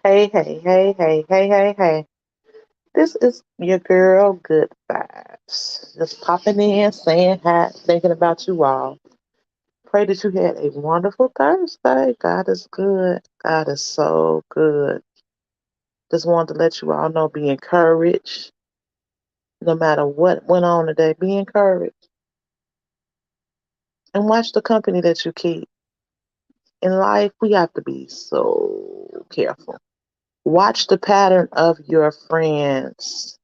Hey, hey, hey, hey, hey, hey, hey. This is your girl, Good Vibes. Just popping in, saying hi, thinking about you all. Pray that you had a wonderful Thursday. God is good. God is so good. Just wanted to let you all know be encouraged. No matter what went on today, be encouraged. And watch the company that you keep. In life, we have to be so careful. Watch the pattern of your friends.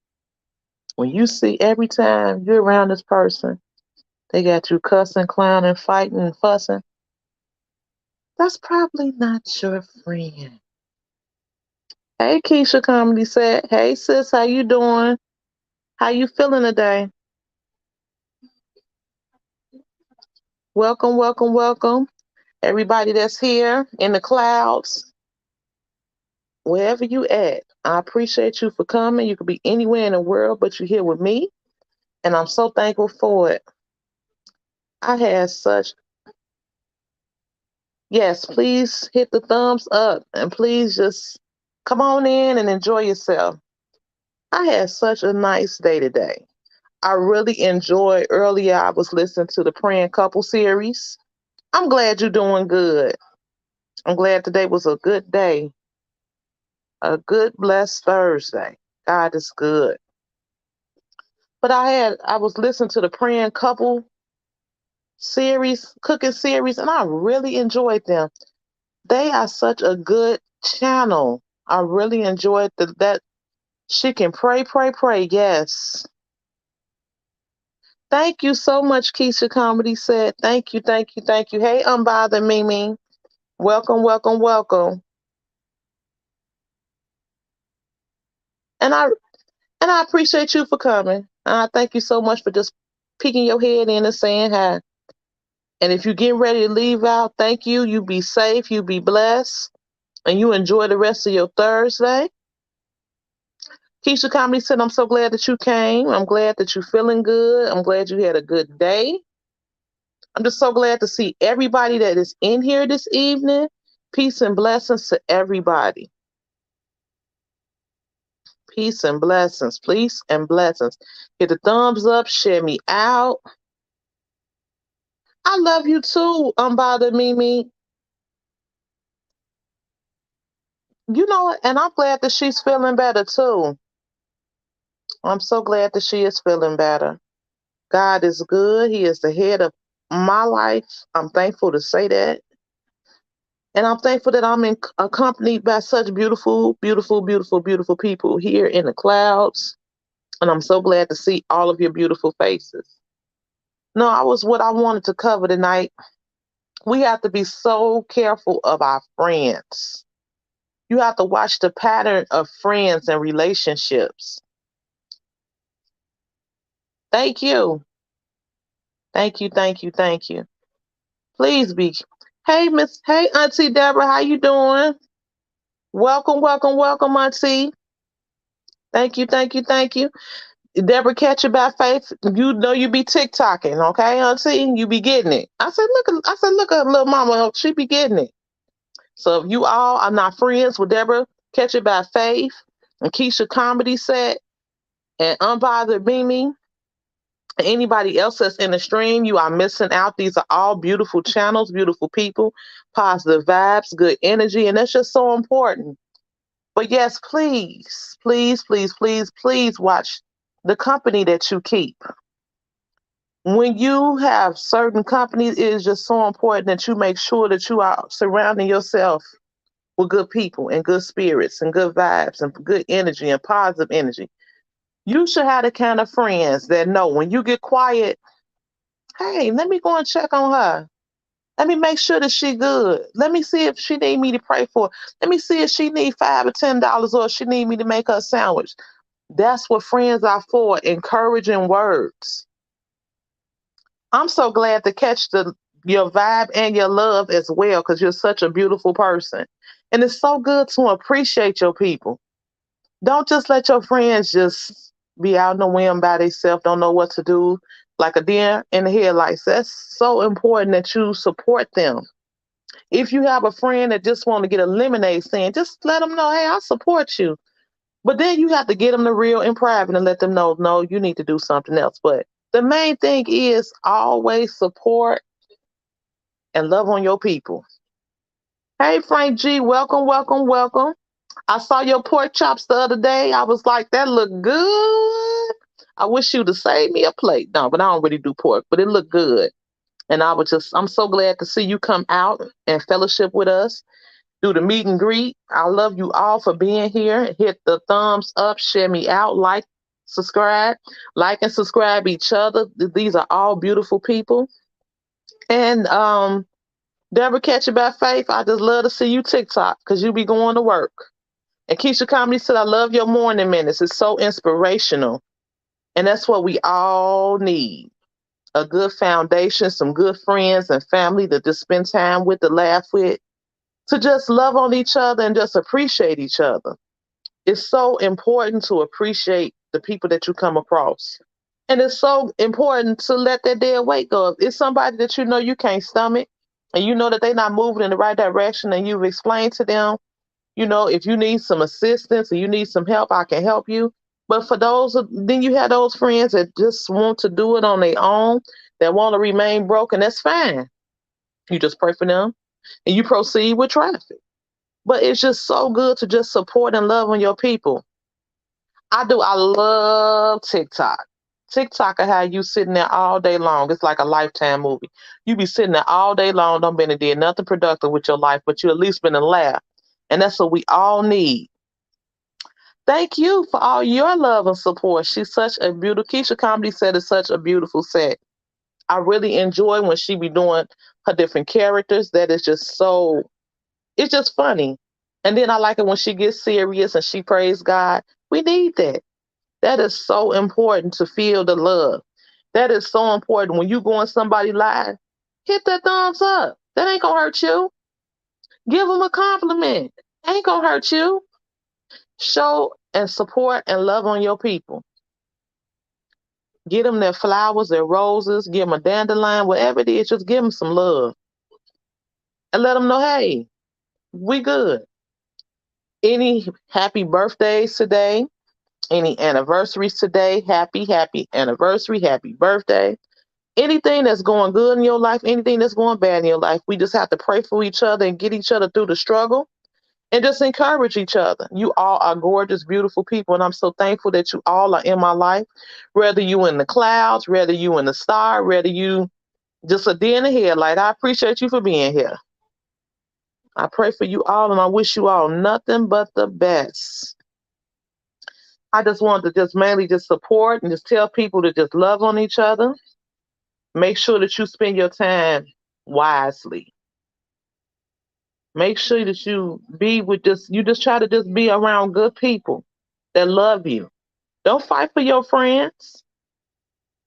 When you see every time you're around this person, they got you cussing, clowning, fighting, and fussing, that's probably not your friend. Hey, Keisha Comedy said, hey sis, how you doing? How you feeling today? Welcome, welcome, welcome. Everybody that's here in the clouds, wherever you at. I appreciate you for coming. You could be anywhere in the world, but you're here with me, and I'm so thankful for it. I had such Yes, please hit the thumbs up and please just come on in and enjoy yourself. I had such a nice day today. I really enjoyed earlier. I was listening to the Praying Couple series. I'm glad you're doing good. I'm glad today was a good day, a good, blessed Thursday. God is good. But I was listening to the Praying Couple series, cooking series, and I really enjoyed them. They are such a good channel. I really enjoyed that she can pray, pray, pray. Yes. Thank you so much, Keisha Comedy said. Thank you, thank you, thank you. Hey, Unbother Mimi. Welcome, welcome, welcome. And I appreciate you for coming. I thank you so much for just peeking your head in and saying hi. And if you're getting ready to leave out, thank you. You be safe, you be blessed, and you enjoy the rest of your Thursday. Keisha Comedy said, I'm so glad that you came. I'm glad that you're feeling good. I'm glad you had a good day. I'm just so glad to see everybody that is in here this evening. Peace and blessings to everybody. Peace and blessings. Peace and blessings. Hit the thumbs up. Share me out. I love you too, Unbothered Mimi. You know what? And I'm glad that she's feeling better too. I'm so glad that she is feeling better. God is good. He is the head of my life. I'm thankful to say that. And I'm thankful that accompanied by such beautiful, beautiful, beautiful, beautiful people here in the clouds. And I'm so glad to see all of your beautiful faces. No, I was what I wanted to cover tonight. We have to be so careful of our friends. You have to watch the pattern of friends and relationships. Thank you. Thank you, thank you, thank you. Please be. Hey, Auntie Deborah, how you doing? Welcome, welcome, welcome, Auntie. Thank you, thank you, thank you. Deborah catch you by faith. You know you be TikToking, okay, Auntie? You be getting it. Look at little mama, she be getting it. So if you all are not friends with Deborah, catch it by faith, and Keisha Comedy Set, and Unbothered Mimi, and anybody else that's in the stream, you are missing out. These are all beautiful channels, beautiful people, positive vibes, good energy, and that's just so important. But yes, please, please, please, please, please watch the company that you keep. When you have certain companies, it is just so important that you make sure that you are surrounding yourself with good people and good spirits and good vibes and good energy and positive energy. You should have the kind of friends that know when you get quiet, hey, let me go and check on her. Let me make sure that she good. Let me see if she need me to pray for. Let me see if she need $5 or $10 or if she need me to make her a sandwich. That's what friends are for, encouraging words. I'm so glad to catch your vibe and your love as well because you're such a beautiful person. And it's so good to appreciate your people. Don't just let your friends just be out in the wind by themselves, don't know what to do, like a deer in the headlights. That's so important that you support them. If you have a friend that just want to get a lemonade stand, just let them know, hey, I support you. But then you have to get them the real in private and let them know, no, you need to do something else. But the main thing is always support and love on your people. Hey, Frank G, welcome, welcome, welcome. I saw your pork chops the other day. I was like, that looked good. I wish you'd have saved me a plate. No, but I don't really do pork, but it looked good. And I'm so glad to see you come out and fellowship with us, do the meet and greet. I love you all for being here. Hit the thumbs up, share me out, subscribe, like and subscribe each other. These are all beautiful people. And Deborah Catch It by Faith, I just love to see you TikTok because you be going to work. And Keisha Comedy said, I love your morning minutes. It's so inspirational. And that's what we all need. A good foundation, some good friends and family to just spend time with, to laugh with, to just love on each other and just appreciate each other. It's so important to appreciate the people that you come across. And it's so important to let that dead weight go. If it's somebody that you know you can't stomach and you know that they're not moving in the right direction and you've explained to them, if you need some assistance or you need some help, I can help you. But for then you have those friends that just want to do it on their own, that want to remain broken. That's fine. You just pray for them and you proceed with traffic. But it's just so good to just support and love on your people. I do. I love TikTok. TikTok will have you sitting there all day long. It's like a Lifetime movie. You be sitting there all day long, don't been and did nothing productive with your life, but you at least been and laugh. And that's what we all need. Thank you for all your love and support. She's such a beautiful. Keisha Comedy said it's such a beautiful set. I really enjoy when she be doing her different characters. That is just so. It's just funny. And then I like it when she gets serious and she praise God. We need that. That is so important to feel the love. That is so important. When you go on somebody live, hit that thumbs up. That ain't gonna hurt you. Give them a compliment. Ain't gonna hurt you. Show and support and love on your people. Give them their flowers, their roses, give them a dandelion, whatever it is, just give them some love. And let them know, hey, we good. Any happy birthdays today? Any anniversaries today? Happy anniversary, happy birthday. Anything that's going good in your life, anything that's going bad in your life, we just have to pray for each other and get each other through the struggle and just encourage each other. You all are gorgeous, beautiful people, and I'm so thankful that you all are in my life. Whether you in the clouds, whether you in the star, whether you just a deer in the headlight, I appreciate you for being here. I pray for you all, and I wish you all nothing but the best. I just want to just mainly just support and just tell people to just love on each other. Make sure that you spend your time wisely. Make sure that you just try to just be around good people that love you. Don't fight for your friends.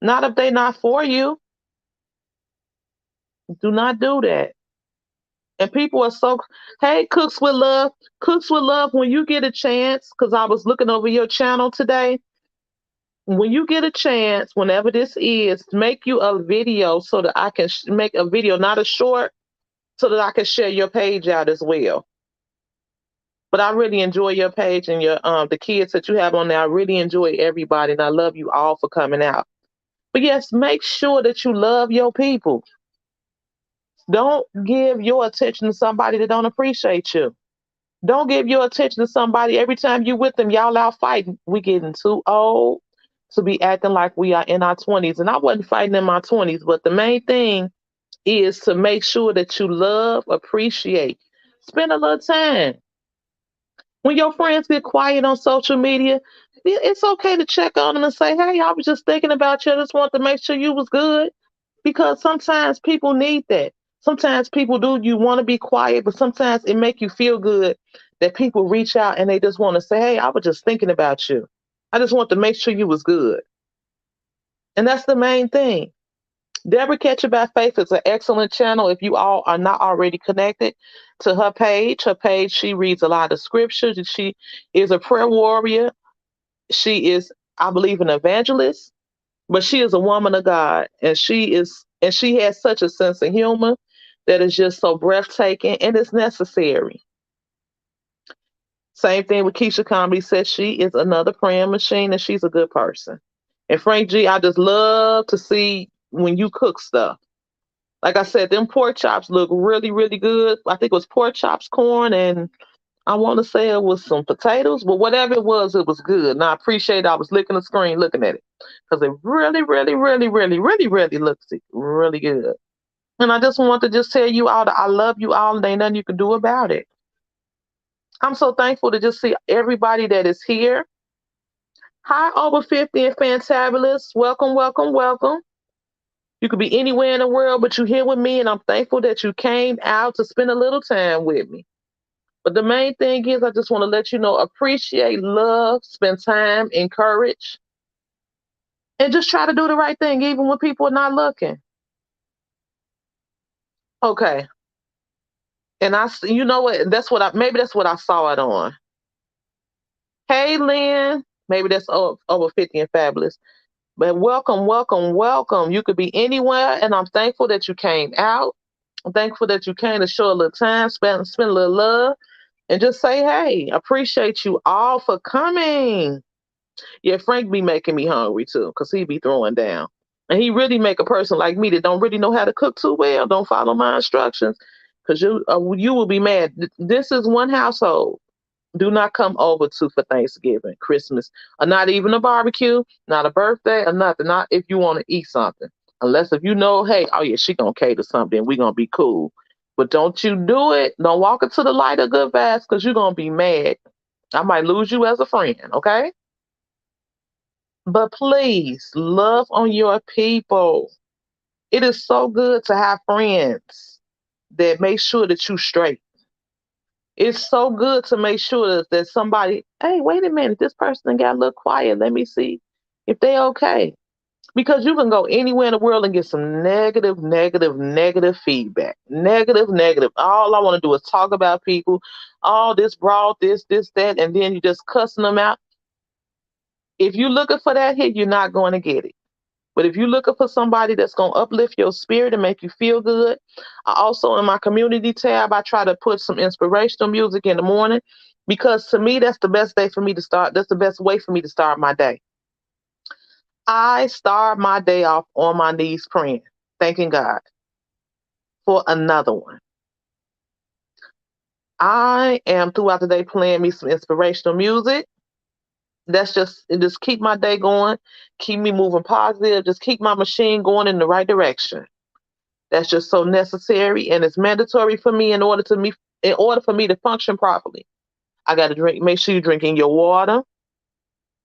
Not if they're not for you. Do not do that. And people are so, hey, Cooks with Love, when you get a chance, because I was looking over your channel today, when you get a chance, whenever this is, make you a video so that I can make a video, not a short, so that I can share your page out as well. But I really enjoy your page and your the kids that you have on there. I really enjoy everybody, and I love you all for coming out. But yes, make sure that you love your people. Don't give your attention to somebody that don't appreciate you. Don't give your attention to somebody every time you with them, y'all out fighting. We getting too old to be acting like we are in our 20s. And I wasn't fighting in my 20s, but the main thing is to make sure that you love, appreciate, spend a little time. When your friends get quiet on social media, it's okay to check on them and say, hey, I was just thinking about you. I just want to make sure you was good. Because sometimes people need that. Sometimes people do. You want to be quiet, but sometimes it make you feel good that people reach out and they just want to say, hey, I was just thinking about you. I just want to make sure you was good. And that's the main thing. Deborah Catcher by Faith is an excellent channel. If you all are not already connected to her page, she reads a lot of scriptures. She is a prayer warrior. She is, I believe, an evangelist, but she is a woman of God, and she has such a sense of humor. that is just so breathtaking and it's necessary. Same thing with Keisha Comedy says she is another praying machine and she's a good person. And Frank G, I just love to see when you cook stuff. Like I said, them pork chops look really, really good. I think it was pork chops, corn, and I want to say it was some potatoes, but whatever it was good. And I appreciate I was licking the screen looking at it because it really, really, really, really, really, really looks really good. And I just want to just tell you all that I love you all and ain't nothing you can do about it. I'm so thankful to just see everybody that is here. Hi, over 50 and fantabulous. Welcome, welcome, welcome. You could be anywhere in the world, but you're here with me, and I'm thankful that you came out to spend a little time with me. But the main thing is, I just want to let you know appreciate, love, spend time, encourage, and just try to do the right thing, even when people are not looking. Okay. And you know what? Maybe that's what I saw it on. Hey, Lynn. Maybe that's over 50 and fabulous. But welcome, welcome, welcome. You could be anywhere, and I'm thankful that you came out. I'm thankful that you came to show a little time, spend a little love, and just say, hey, appreciate you all for coming. Yeah, Frank be making me hungry too, because he be throwing down. And he really make a person like me that don't really know how to cook too well, don't follow my instructions, because you will be mad. This is one household. Do not come over to for Thanksgiving, Christmas, or not even a barbecue, not a birthday, or nothing. Not if you want to eat something. Unless if you know, hey, oh yeah, she gonna cater something, we gonna be cool. But don't you do it. Don't walk into the light of good vibes because you're gonna be mad. I might lose you as a friend, okay? But please love on your people. It is so good to have friends that make sure that you straight. It's so good to make sure that somebody, hey, wait a minute, this person got a little quiet. Let me see if they okay. Because you can go anywhere in the world and get some negative, negative, negative feedback. Negative, negative. All I want to do is talk about people. All this brought this, that, and then you just cussing them out. If you're looking for that hit, you're not going to get it. But if you're looking for somebody that's going to uplift your spirit and make you feel good, I also in my community tab, I try to put some inspirational music in the morning because to me, that's the best day for me to start. That's the best way for me to start my day. I start my day off on my knees praying, thanking God for another one. I am throughout the day playing me some inspirational music. That's just keep my day going, keep me moving positive, just keep my machine going in the right direction. That's just so necessary and it's mandatory for me in order for me to function properly. I got to drink. Make sure you're drinking your water.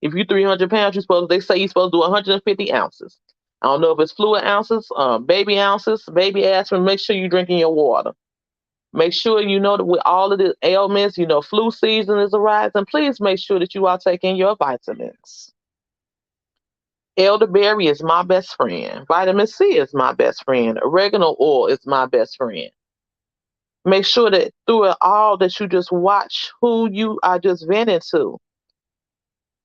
If you're 300 pounds, they say you're supposed to do 150 ounces. I don't know if it's fluid ounces, baby aspirin. Make sure you're drinking your water. Make sure you know that with all of the ailments, flu season is arising. Please make sure that you are taking your vitamins. Elderberry is my best friend. Vitamin C is my best friend. Oregano oil is my best friend. Make sure that through it all that you just watch who you are just venting to.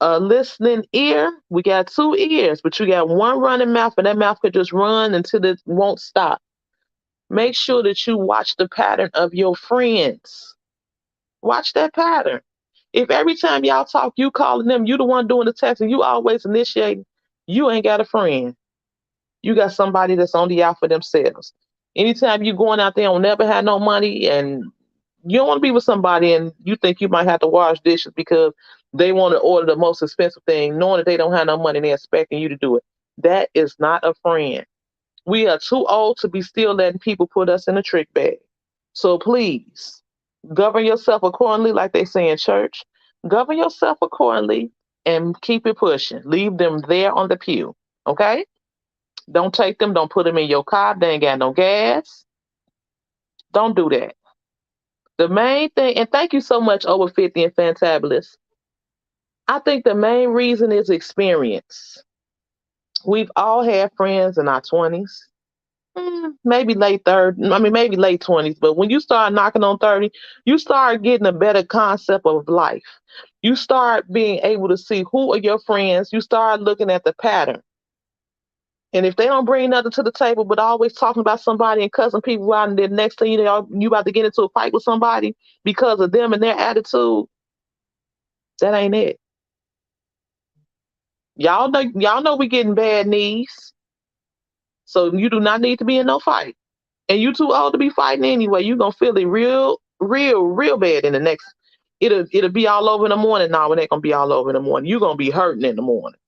A listening ear, we got two ears, but you got one running mouth, and that mouth could just run until it won't stop. Make sure that you watch the pattern of your friends. Watch that pattern. If every time y'all talk, you calling them, you the one doing the texting, you always initiating, you ain't got a friend. You got somebody that's on the out for themselves. Anytime you going out there and never had no money and you don't want to be with somebody and you think you might have to wash dishes because they want to order the most expensive thing, knowing that they don't have no money and they're expecting you to do it. That is not a friend. We are too old to be still letting people put us in a trick bag. So please govern yourself accordingly, like they say in church. Govern yourself accordingly and keep it pushing. Leave them there on the pew. Okay? Don't take them. Don't put them in your car. They ain't got no gas. Don't do that. The main thing, and thank you so much, over 50 and fantabulous. I think the main reason is experience. We've all had friends in our 20s, maybe late third. I mean, maybe late 20s. But when you start knocking on 30, you start getting a better concept of life. You start being able to see who are your friends. You start looking at the pattern. And if they don't bring nothing to the table, but always talking about somebody and cussing people out, and then next thing you know, you about to get into a fight with somebody because of them and their attitude, that ain't it. Y'all know we getting bad knees, so you do not need to be in no fight. And you too old to be fighting anyway. You gonna feel it real, real, real bad in the next. It'll be all over in the morning. Now it ain't gonna be all over in the morning. You gonna be hurting in the morning.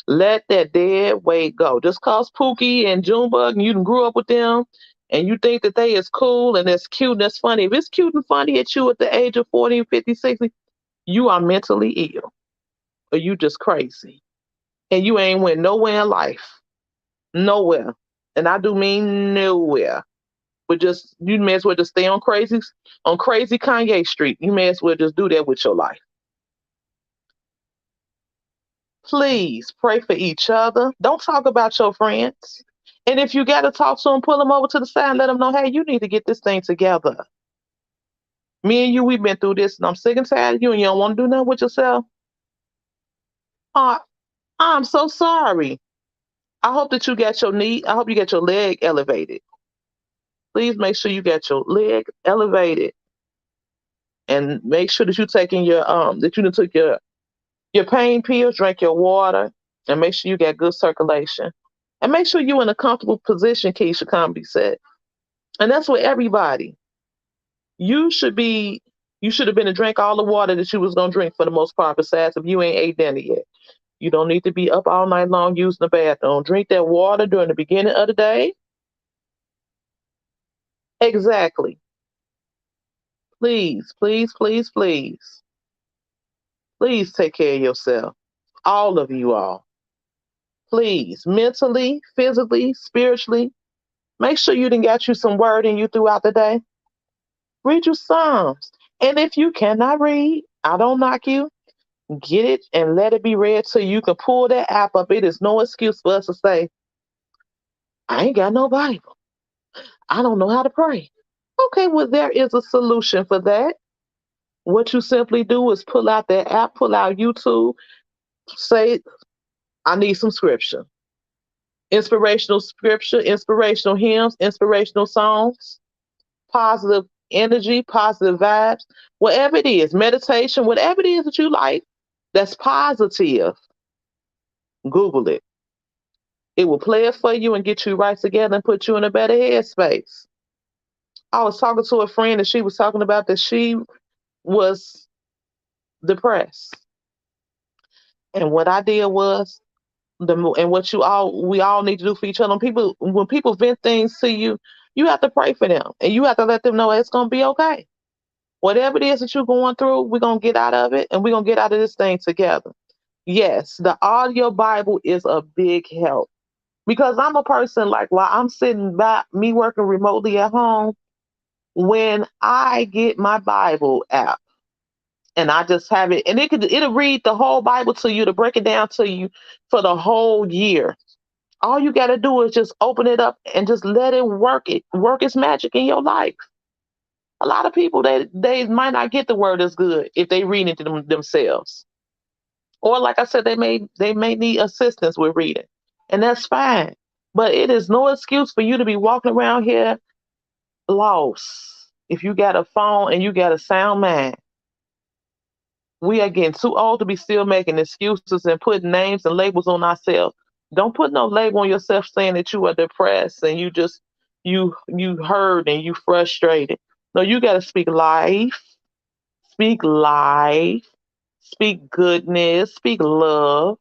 Let that dead weight go. Just cause Pookie and Junebug and you done grew up with them and you think that they is cool and that's cute and that's funny. If it's cute and funny at you at the age of 40 and 50, 60, you are mentally ill or you just crazy. And you ain't went nowhere in life. Nowhere. And I do mean nowhere. But just you may as well just stay on crazy Kanye Street. You may as well just do that with your life. Please pray for each other. Don't talk about your friends. And if you got to talk to them, pull them over to the side and let them know, hey, you need to get this thing together. Me and you, we've been through this, and I'm sick and tired of you, and you don't want to do nothing with yourself. Uh, I'm so sorry. I hope that you get your knee. I hope you get your leg elevated. Please make sure you get your leg elevated, and make sure that you taking your that you done took your pain pills, drink your water, and make sure you got good circulation. And make sure you're in a comfortable position, Keisha Comedy said. And that's with everybody. You should be you should have been to drink all the water that you was gonna drink for the most part, besides if you ain't ate dinner yet. You don't need to be up all night long using the bathroom. Drink that water during the beginning of the day. Exactly. Please, please, please, please. Please take care of yourself. All of you all. Please. Mentally, physically, spiritually. Make sure you done got you some word in you throughout the day. Read your Psalms. And if you cannot read, I don't knock you. Get it and let it be read so you can pull that app up. It is no excuse for us to say, I ain't got no Bible. I don't know how to pray. Okay, well, there is a solution for that. What you simply do is pull out that app, pull out YouTube, say, I need some scripture, inspirational hymns, inspirational songs, positive energy, positive vibes, whatever it is, meditation, whatever it is that you like that's positive, Google it. It will play it for you and get you right together and put you in a better headspace. I was talking to a friend and she was talking about that she was depressed. And what I did was and what we all need to do for each other. When people vent things to you, you have to pray for them and you have to let them know it's gonna be okay. Whatever it is that you're going through, we're gonna get out of it and we're gonna get out of this thing together. Yes, the audio Bible is a big help. Because I'm a person like while I'm sitting back, me working remotely at home, when I get my Bible app and I just have it, and it'll read the whole Bible to you to break it down to you for the whole year. All you got to do is just open it up and just let it work its magic in your life. A lot of people they might not get the word as good if they read it themselves, or like I said, they may need assistance with reading, and that's fine. But it is no excuse for you to be walking around here lost. If you got a phone and you got a sound mind, we are getting too old to be still making excuses and putting names and labels on ourselves. Don't put no label on yourself saying that you are depressed and you hurt and you frustrated. No, you got to speak life, speak goodness, speak love,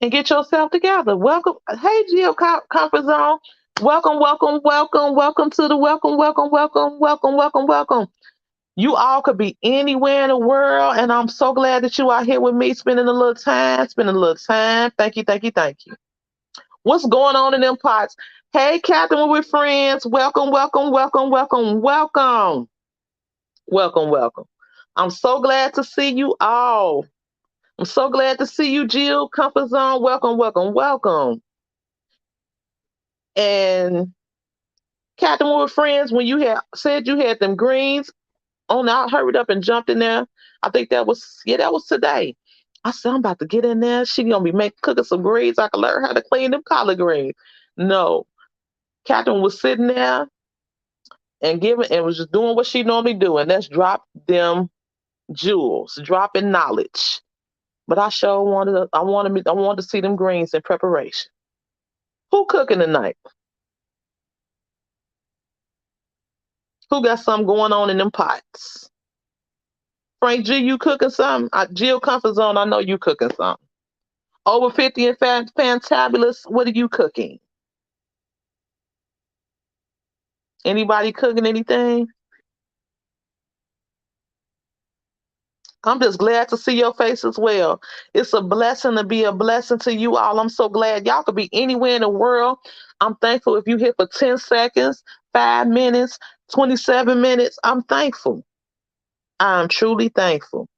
and get yourself together. Welcome, hey Geo Comfort Zone. Welcome, welcome, welcome, welcome to the welcome, welcome, welcome, welcome, welcome, welcome. You all could be anywhere in the world, and I'm so glad that you are here with me, spending a little time, spending a little time. Thank you, thank you, thank you. What's going on in them pots? Hey, Captain, we're friends. Welcome, welcome, welcome, welcome, welcome, welcome, welcome. I'm so glad to see you all. I'm so glad to see you, Jill. Comfort Zone. Welcome, welcome, welcome. And Captain, we're friends. When you had said you had them greens, I hurried up and jumped in there. I think that was today. I said, I'm about to get in there. She gonna be cooking some greens. I can learn how to clean them collard greens. No. Catherine was sitting there and giving and was just doing what she normally do, and that's drop them jewels, dropping knowledge. But I sure I wanted to see them greens in preparation. Who cooking tonight? Who got something going on in them pots? Frank G, you cooking something? Jill Comfort Zone, I know you cooking something. Over 50 and fantabulous, what are you cooking? Anybody cooking anything? I'm just glad to see your face as well. It's a blessing to be a blessing to you all. I'm so glad y'all could be anywhere in the world. I'm thankful if you hit for 10 seconds, 5 minutes, 27 minutes. I'm thankful. I'm truly thankful.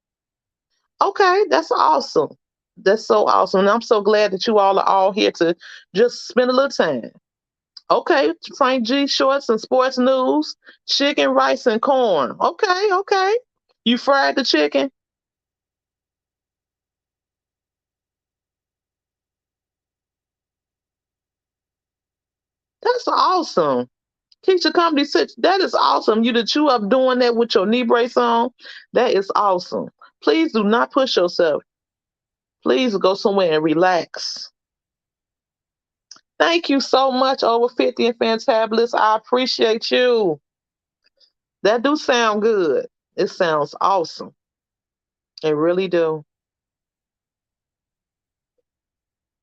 Okay, that's awesome. That's so awesome. And I'm so glad that you all are all here to just spend a little time. Okay, Frank G, shorts and sports news, chicken, rice, and corn. Okay, okay. You fried the chicken? That's awesome. Keisha Company said that is awesome. You that you up doing that with your knee brace on. That is awesome. Please do not push yourself. Please go somewhere and relax. Thank you so much, over 50 and fantabulous. I appreciate you. That do sound good. It sounds awesome. It really do.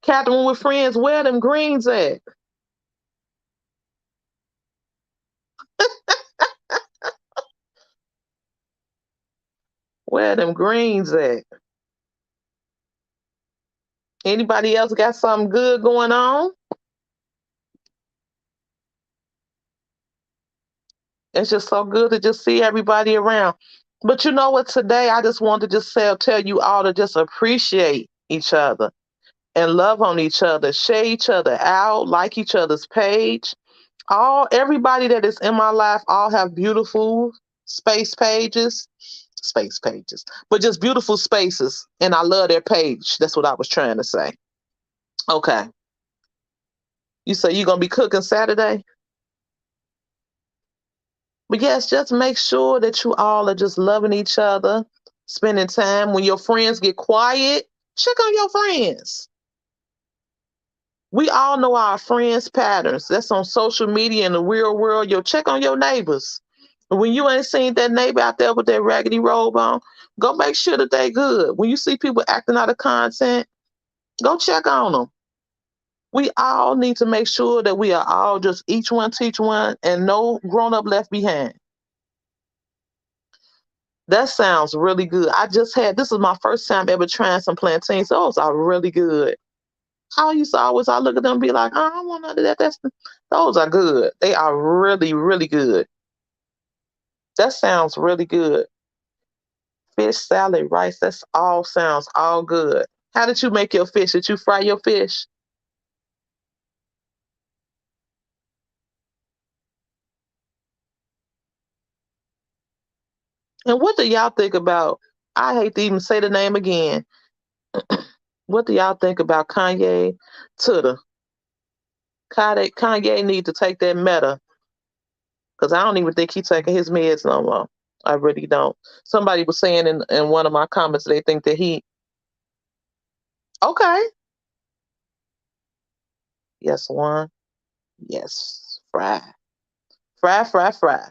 Catherine with friends, where them greens at? Where them greens at? Anybody else got something good going on? It's just so good to just see everybody around. But you know what? Today, I just want to just tell you all to just appreciate each other and love on each other, share each other out, like each other's page. Everybody that is in my life all have beautiful space pages, but just beautiful spaces. And I love their page. That's what I was trying to say. Okay. You say you're going to be cooking Saturday? But yes, just make sure that you all are just loving each other, spending time. When your friends get quiet, check on your friends. We all know our friends' patterns. That's on social media in the real world. Yo, check on your neighbors. When you ain't seen that neighbor out there with that raggedy robe on, go make sure that they good. When you see people acting out of content, go check on them. We all need to make sure that we are all just each one teach one and no grown up left behind. That sounds really good. This is my first time ever trying some plantains. Those are really good. I look at them and be like, oh, I don't want none of that. Those are good. They are really, really good. That sounds really good. Fish salad, rice, that's all sounds all good. How did you make your fish? Did you fry your fish? And what do y'all think about? I hate to even say the name again. What do y'all think about Kanye to the Kanye need to take that meta because I don't even think he's taking his meds no more. I really don't. Somebody was saying in one of my comments they think that he okay. Yes, one. Yes. Fry. Fry, fry, fry.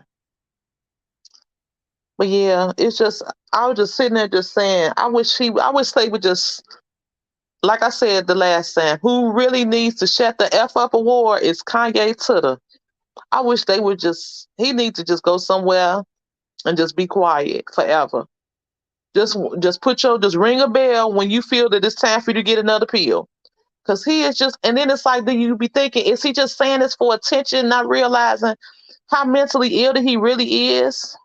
But yeah, it's just I was just sitting there just saying, I wish they would just like I said the last time, who really needs to shut the F up award is Kanye Tutter. I wish they would he needs to just go somewhere and just be quiet forever. Just ring a bell when you feel that it's time for you to get another pill. Cause he is just and then it's like do you be thinking, is he just saying this for attention, not realizing how mentally ill that he really is?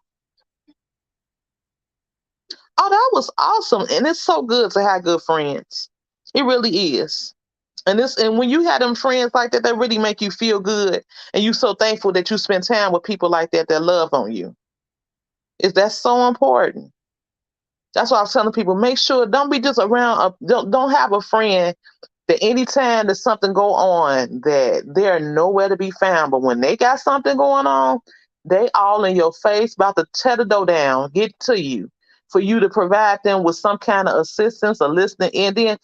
Oh, that was awesome. And it's so good to have good friends. It really is. And when you have them friends like that, that really make you feel good. And you so thankful that you spend time with people like that that love on you. Is that so important? That's why I was telling people, make sure don't be just around. Don't have a friend that anytime there's something go on that they're nowhere to be found. But when they got something going on, they all in your face, about to tear the door down, get to you, for you to provide them with some kind of assistance or listening. And then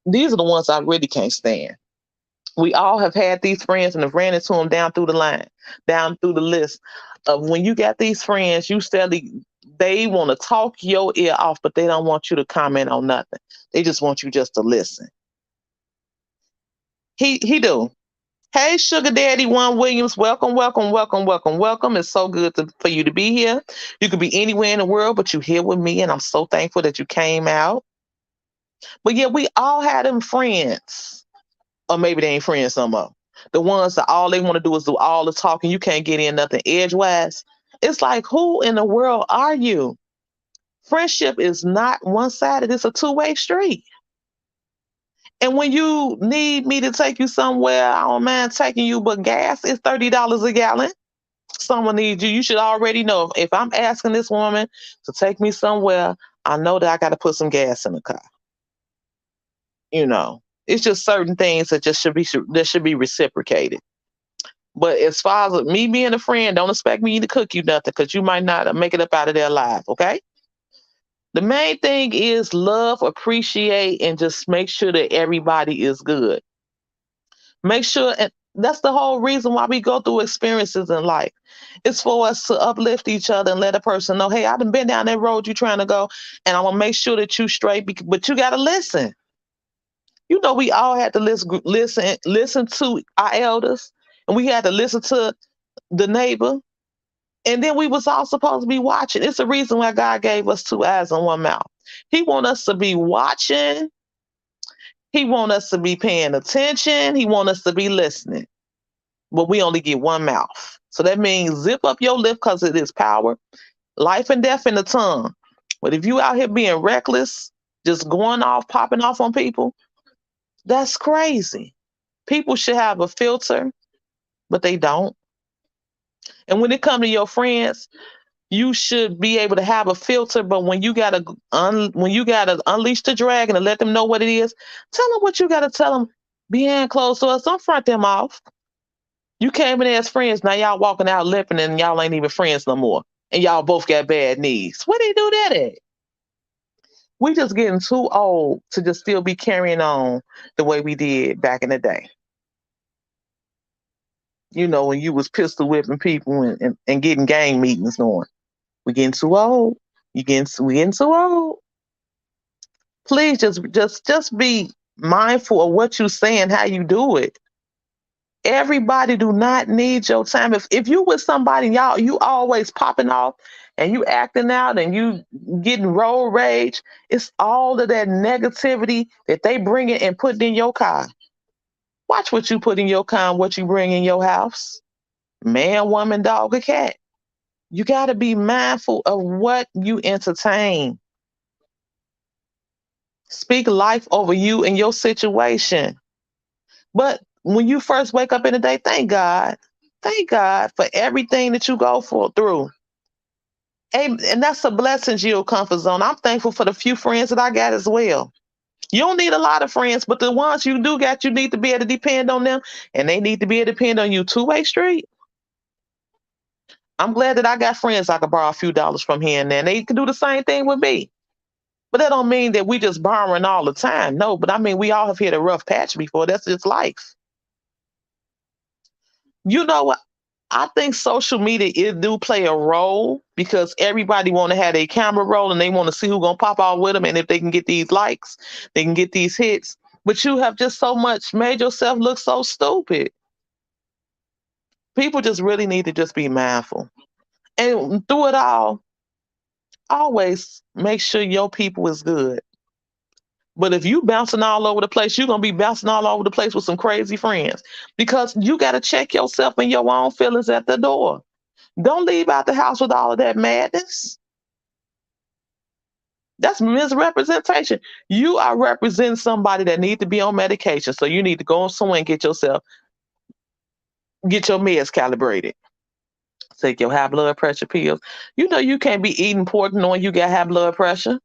these are the ones I really can't stand. We all have had these friends and have ran into them down through the line, down through the list of when you got these friends, you steadily they want to talk your ear off, but they don't want you to comment on nothing. They just want you just to listen. He do. Hey, Sugar Daddy Juan Williams, welcome, welcome, welcome, welcome, welcome. It's so good for you to be here. You could be anywhere in the world, but you're here with me, and I'm so thankful that you came out. But yeah, we all had them friends, or maybe they ain't friends some of 'em. The ones that all they want to do is do all the talking. You can't get in nothing edgewise. It's like, who in the world are you? Friendship is not one sided, it's a two-way street. And when you need me to take you somewhere, I don't mind taking you, but gas is $30 a gallon. Someone needs you. You should already know if I'm asking this woman to take me somewhere, I know that I got to put some gas in the car. You know, it's just certain things that just should be reciprocated. But as far as me being a friend, don't expect me to cook you nothing because you might not make it up out of there alive. Okay. The main thing is love, appreciate, and just make sure that everybody is good. Make sure, and that's the whole reason why we go through experiences in life. It's for us to uplift each other and let a person know, hey, I done been down that road you're trying to go, and I'm gonna make sure that you straight. But you gotta listen. You know, we all had to listen to our elders, and we had to listen to the neighbor, and then we was all supposed to be watching. It's the reason why God gave us two eyes and one mouth. He want us to be watching. He want us to be paying attention. He want us to be listening. But we only get one mouth. So that means zip up your lip because it is power, life and death in the tongue. But if you out here being reckless, just going off, popping off on people, that's crazy. People should have a filter, but they don't. And when it comes to your friends, you should be able to have a filter. But when you gotta unleash the dragon and let them know what it is, tell them what you gotta tell them. Behind closed doors, don't front them off. You came in as friends. Now y'all walking out limping and y'all ain't even friends no more. And y'all both got bad knees. Where they do that at? We just getting too old to just still be carrying on the way we did back in the day. You know, when you was pistol whipping people and getting gang meetings going. We getting too old. We getting too old. Please just be mindful of what you say and how you do it. Everybody do not need your time. If you with somebody, y'all, you always popping off and you acting out and you getting road rage, it's all of that negativity that they bring it and put in your car. Watch what you put in your car and what you bring in your house. Man, woman, dog, or cat. You got to be mindful of what you entertain. Speak life over you and your situation. But when you first wake up in the day, thank God. Thank God for everything that you go through. And that's a blessing, Geo Comfort Zone. I'm thankful for the few friends that I got as well. You don't need a lot of friends, but the ones you do got, you need to be able to depend on them, and they need to be able to depend on you. Two-way street. I'm glad that I got friends I could borrow a few dollars from here and there. And they can do the same thing with me. But that don't mean that we just borrowing all the time. No, but I mean we all have hit a rough patch before. That's just life. You know what? I think social media it do play a role because everybody want to have a camera roll and they want to see who gonna pop out with them and if they can get these likes, they can get these hits. But you have just so much made yourself look so stupid. People just really need to just be mindful. And through it all, always make sure your people is good. But if you bouncing all over the place, you're gonna be bouncing all over the place with some crazy friends because you gotta check yourself and your own feelings at the door. Don't leave out the house with all of that madness. That's misrepresentation. You are representing somebody that need to be on medication. So you need to go somewhere and get your meds calibrated. Take your high blood pressure pills. You know you can't be eating pork knowing you got high blood pressure.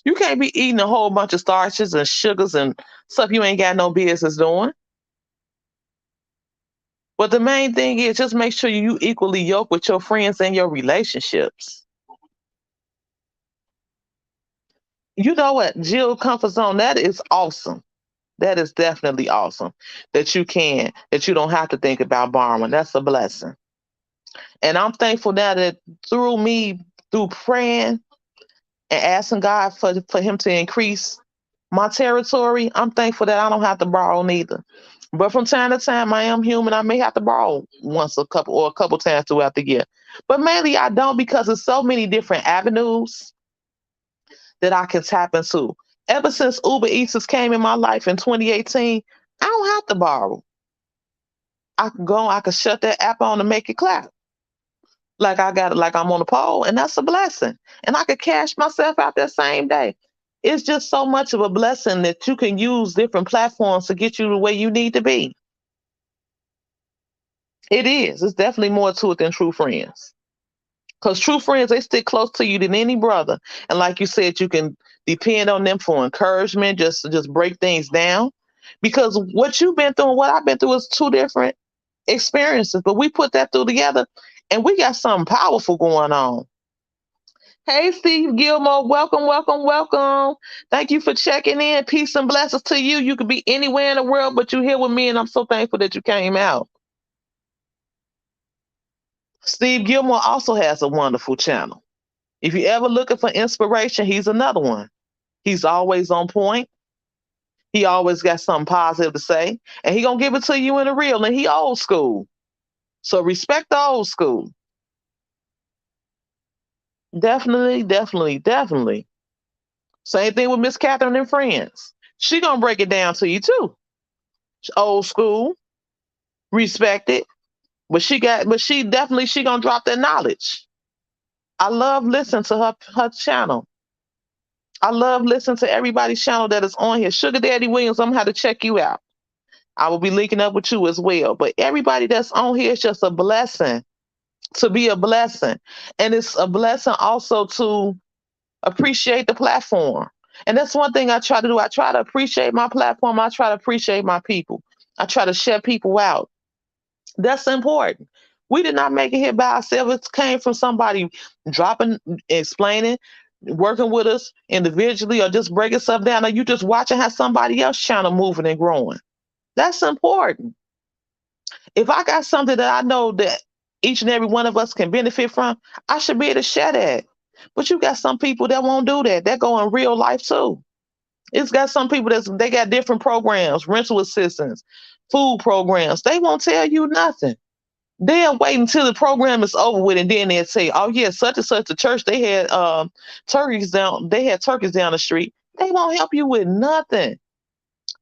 You can't be eating a whole bunch of starches and sugars and stuff you ain't got no business doing. But the main thing is just make sure you equally yoke with your friends and your relationships. You know what? Jill comfort zone, that is awesome. That is definitely awesome that you don't have to think about borrowing. That's a blessing. And I'm thankful now that through me, through praying and asking God for him to increase my territory, I'm thankful that I don't have to borrow neither. But from time to time, I am human. I may have to borrow once a couple times throughout the year. But mainly I don't because there's so many different avenues that I can tap into. Ever since Uber Eats has came in my life in 2018, I don't have to borrow. I can shut that app on and make it clap. Like I got it, like I'm on a pole, and that's a blessing. And I could cash myself out that same day. It's just so much of a blessing that you can use different platforms to get you the way you need to be. It is. It's definitely more to it than true friends. Because true friends, they stick close to you than any brother. And like you said, you can depend on them for encouragement, just break things down. Because what you've been through and what I've been through is two different experiences. But we put that through together and we got something powerful going on. Hey, Steve Gilmore, welcome, welcome, welcome. Thank you for checking in. Peace and blessings to you. You could be anywhere in the world, but you're here with me, and I'm so thankful that you came out. Steve Gilmore also has a wonderful channel. If you're ever looking for inspiration, he's another one. He's always on point. He always got something positive to say, and he gonna give it to you in the real. And he old school, so respect the old school. Definitely, definitely, definitely. Same thing with Miss Catherine and Friends. She gonna break it down to you too. She's old school, respect it, but she definitely she gonna drop that knowledge. I love listening to her channel. I love listening to everybody's channel that is on here. Sugar Daddy Williams, I'm gonna have to check you out. I will be linking up with you as well. But everybody that's on here is just a blessing to be a blessing. And it's a blessing also to appreciate the platform. And that's one thing I try to do. I try to appreciate my platform. I try to appreciate my people. I try to share people out. That's important. We did not make it here by ourselves. It came from somebody dropping, explaining, working with us individually, or just breaking stuff down, or you just watching how somebody else channel moving and growing. That's important. If I got something that I know that each and every one of us can benefit from, I should be able to share that. But you got some people that won't do that. That go in real life too. It's got some people they got different programs, rental assistance, food programs. They won't tell you nothing. They'll wait until the program is over with, and then they'll say, "Oh yeah, such and such a church they had turkeys down. They had turkeys down the street." They won't help you with nothing.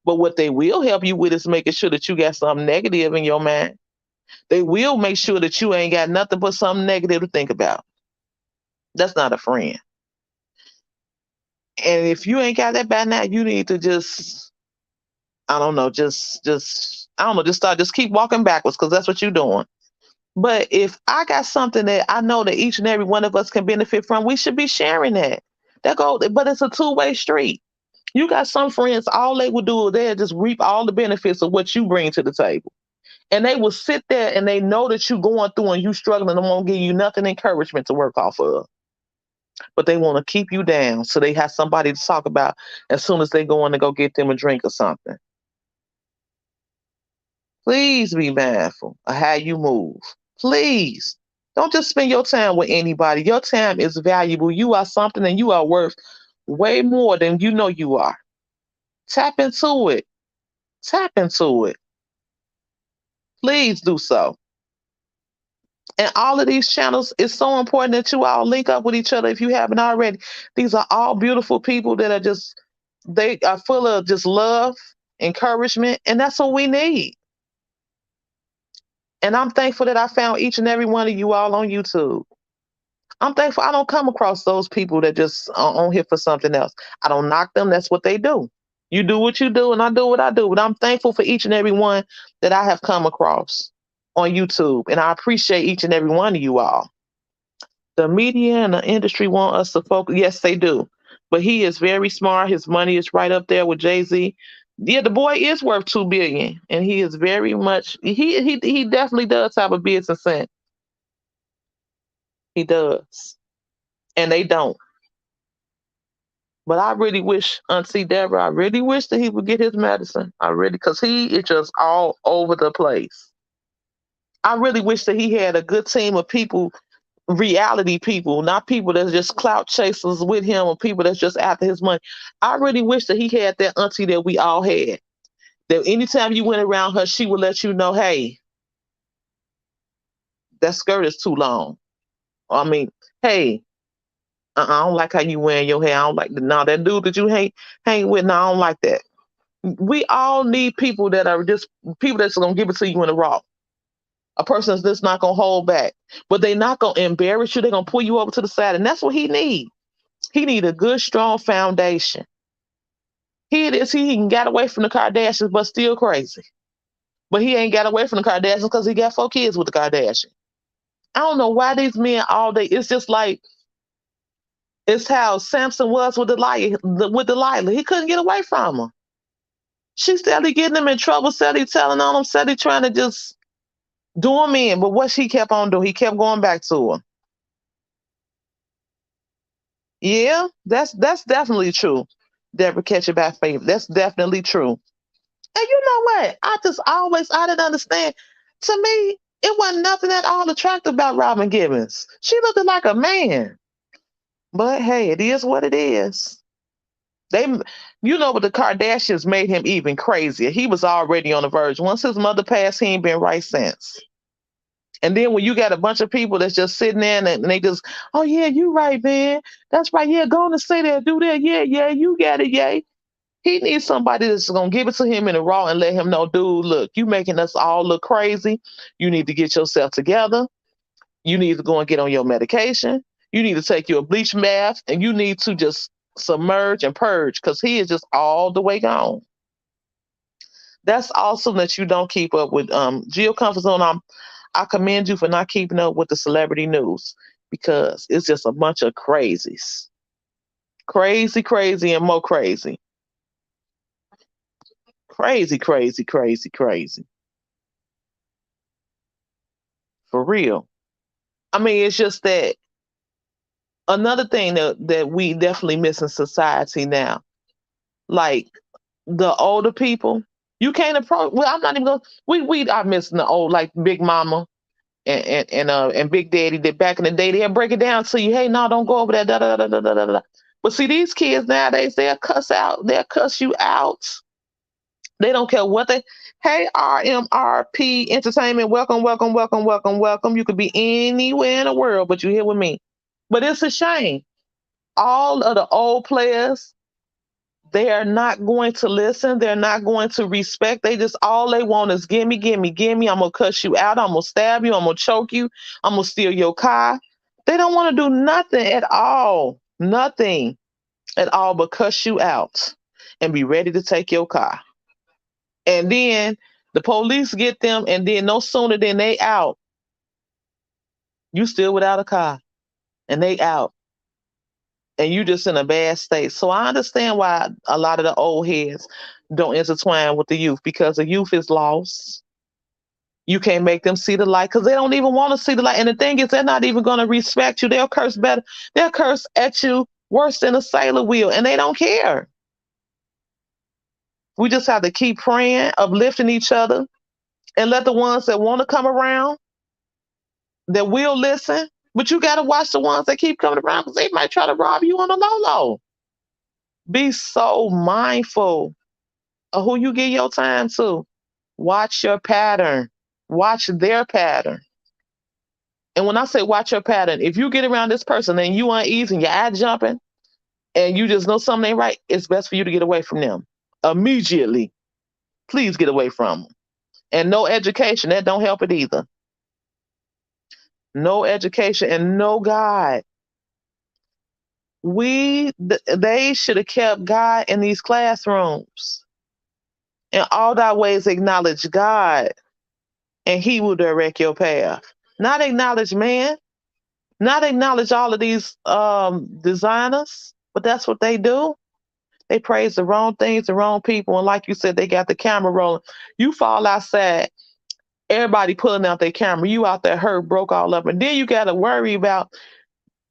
But what they will help you with is making sure that you got something negative in your mind. They will make sure that you ain't got nothing but something negative to think about. That's not a friend. And if you ain't got that by now, you need to just, I don't know, I don't know, just keep walking backwards because that's what you're doing. But if I got something that I know that each and every one of us can benefit from, we should be sharing that. But it's a two-way street. You got some friends, all they will do is they'll just reap all the benefits of what you bring to the table. And they will sit there and they know that you're going through and you struggling and won't give you nothing encouragement to work off of. But they want to keep you down so they have somebody to talk about as soon as they go in to go get them a drink or something. Please be mindful of how you move. Please. Don't just spend your time with anybody. Your time is valuable. You are something and you are worth way more than you know you are. Tap into it. Tap into it. Please do so. And all of these channels, it's so important that you all link up with each other if you haven't already. These are all beautiful people that are they are full of just love, encouragement, and that's what we need. And I'm thankful that I found each and every one of you all on YouTube. I'm thankful I don't come across those people that just are on here for something else. I don't knock them. That's what they do. You do what you do, and I do what I do. But I'm thankful for each and every one that I have come across on YouTube. And I appreciate each and every one of you all. The media and the industry want us to focus. Yes, they do. But he is very smart. His money is right up there with Jay-Z. Yeah, the boy is worth 2 billion, and he is very much he definitely does have a business sense. He does. And they don't. But I really wish, Auntie Deborah, I really wish that he would get his medicine. I really, because he is just all over the place. I really wish that he had a good team of people, reality people, not people that's just clout chasers with him or people that's just after his money. I really wish that he had that auntie that we all had. That anytime you went around her, she would let you know, hey, that skirt is too long. I mean, hey, I don't like how you wearing your hair. I don't like now that dude that you hang with. No, I don't like that. We all need people that are just people that's gonna give it to you in the raw. A person that's just not gonna hold back, but they're not gonna embarrass you. They're gonna pull you over to the side, and that's what he need. He need a good, strong foundation. He it is. He got away from the Kardashians, but still crazy. But he ain't got away from the Kardashians because he got 4 kids with the Kardashians. I don't know why these men all day. It's just like it's how Samson was with Delilah. He couldn't get away from her. She steadily getting him in trouble, steadily telling on him, steadily trying to just do him in. But what she kept on doing, he kept going back to her. Yeah, that's definitely true. Deborah catch it by faith. That's definitely true. And you know what? I didn't understand. To me, it wasn't nothing at all attractive about Robin Gibbons. She looked like a man. But hey, it is what it is. They, but the Kardashians made him even crazier. He was already on the verge. Once his mother passed, he ain't been right since. And then when you got a bunch of people that's just sitting there and they just, oh yeah, you right, man. That's right. Yeah, go on and say that, do that. Yeah, yeah, you got it, yeah. He needs somebody that's gonna give it to him in the raw and let him know, dude, look, you making us all look crazy. You need to get yourself together. You need to go and get on your medication. You need to take your bleach bath and you need to just submerge and purge because he is just all the way gone. That's awesome that you don't keep up with Jill Comfort Zone. I commend you for not keeping up with the celebrity news because it's just a bunch of crazies. Crazy, crazy, and more crazy. Crazy, crazy, crazy, crazy. For real. I mean, it's just that another thing that we definitely miss in society now, like the older people, you can't approach. Well, I'm not even going. We are missing the old like Big Mama and Big Daddy. That back in the day they'll break it down to you. Hey, no, don't go over there. Da, da, da, da, da, da, da. But see, these kids nowadays, they'll cuss out. They'll cuss you out. They don't care what they. Hey, RMRP Entertainment, welcome, welcome, welcome, welcome, welcome. You could be anywhere in the world, but you're here with me. But it's a shame. All of the old players, they are not going to listen. They're not going to respect. They just all they want is gimme, gimme, gimme. I'm gonna cuss you out. I'm gonna stab you. I'm gonna choke you. I'm gonna steal your car. They don't want to do nothing at all. Nothing at all but cuss you out and be ready to take your car. And then the police get them, and then no sooner than they out, you still without a car, and they out, and you just in a bad state. So I understand why a lot of the old heads don't intertwine with the youth because the youth is lost. You can't make them see the light because they don't even want to see the light. And the thing is, they're not even going to respect you. They'll curse better. They'll curse at you worse than a sailor will, and they don't care. We just have to keep praying, uplifting each other, and let the ones that want to come around, that will listen. But you got to watch the ones that keep coming around because they might try to rob you on the low low. Be so mindful of who you give your time to. Watch your pattern. Watch their pattern. And when I say watch your pattern, if you get around this person and you uneasy and your eye jumping and you just know something ain't right, it's best for you to get away from them immediately. Please get away from them. And no education, that don't help it either. No education and no God. They should have kept God in these classrooms. In all thy ways acknowledge God, and he will direct your path. Not acknowledge man, not acknowledge all of these designers. But that's what they do. They praise the wrong things, the wrong people, and like you said, they got the camera rolling. You fall outside, everybody pulling out their camera. You out there hurt, broke all up, and then you got to worry about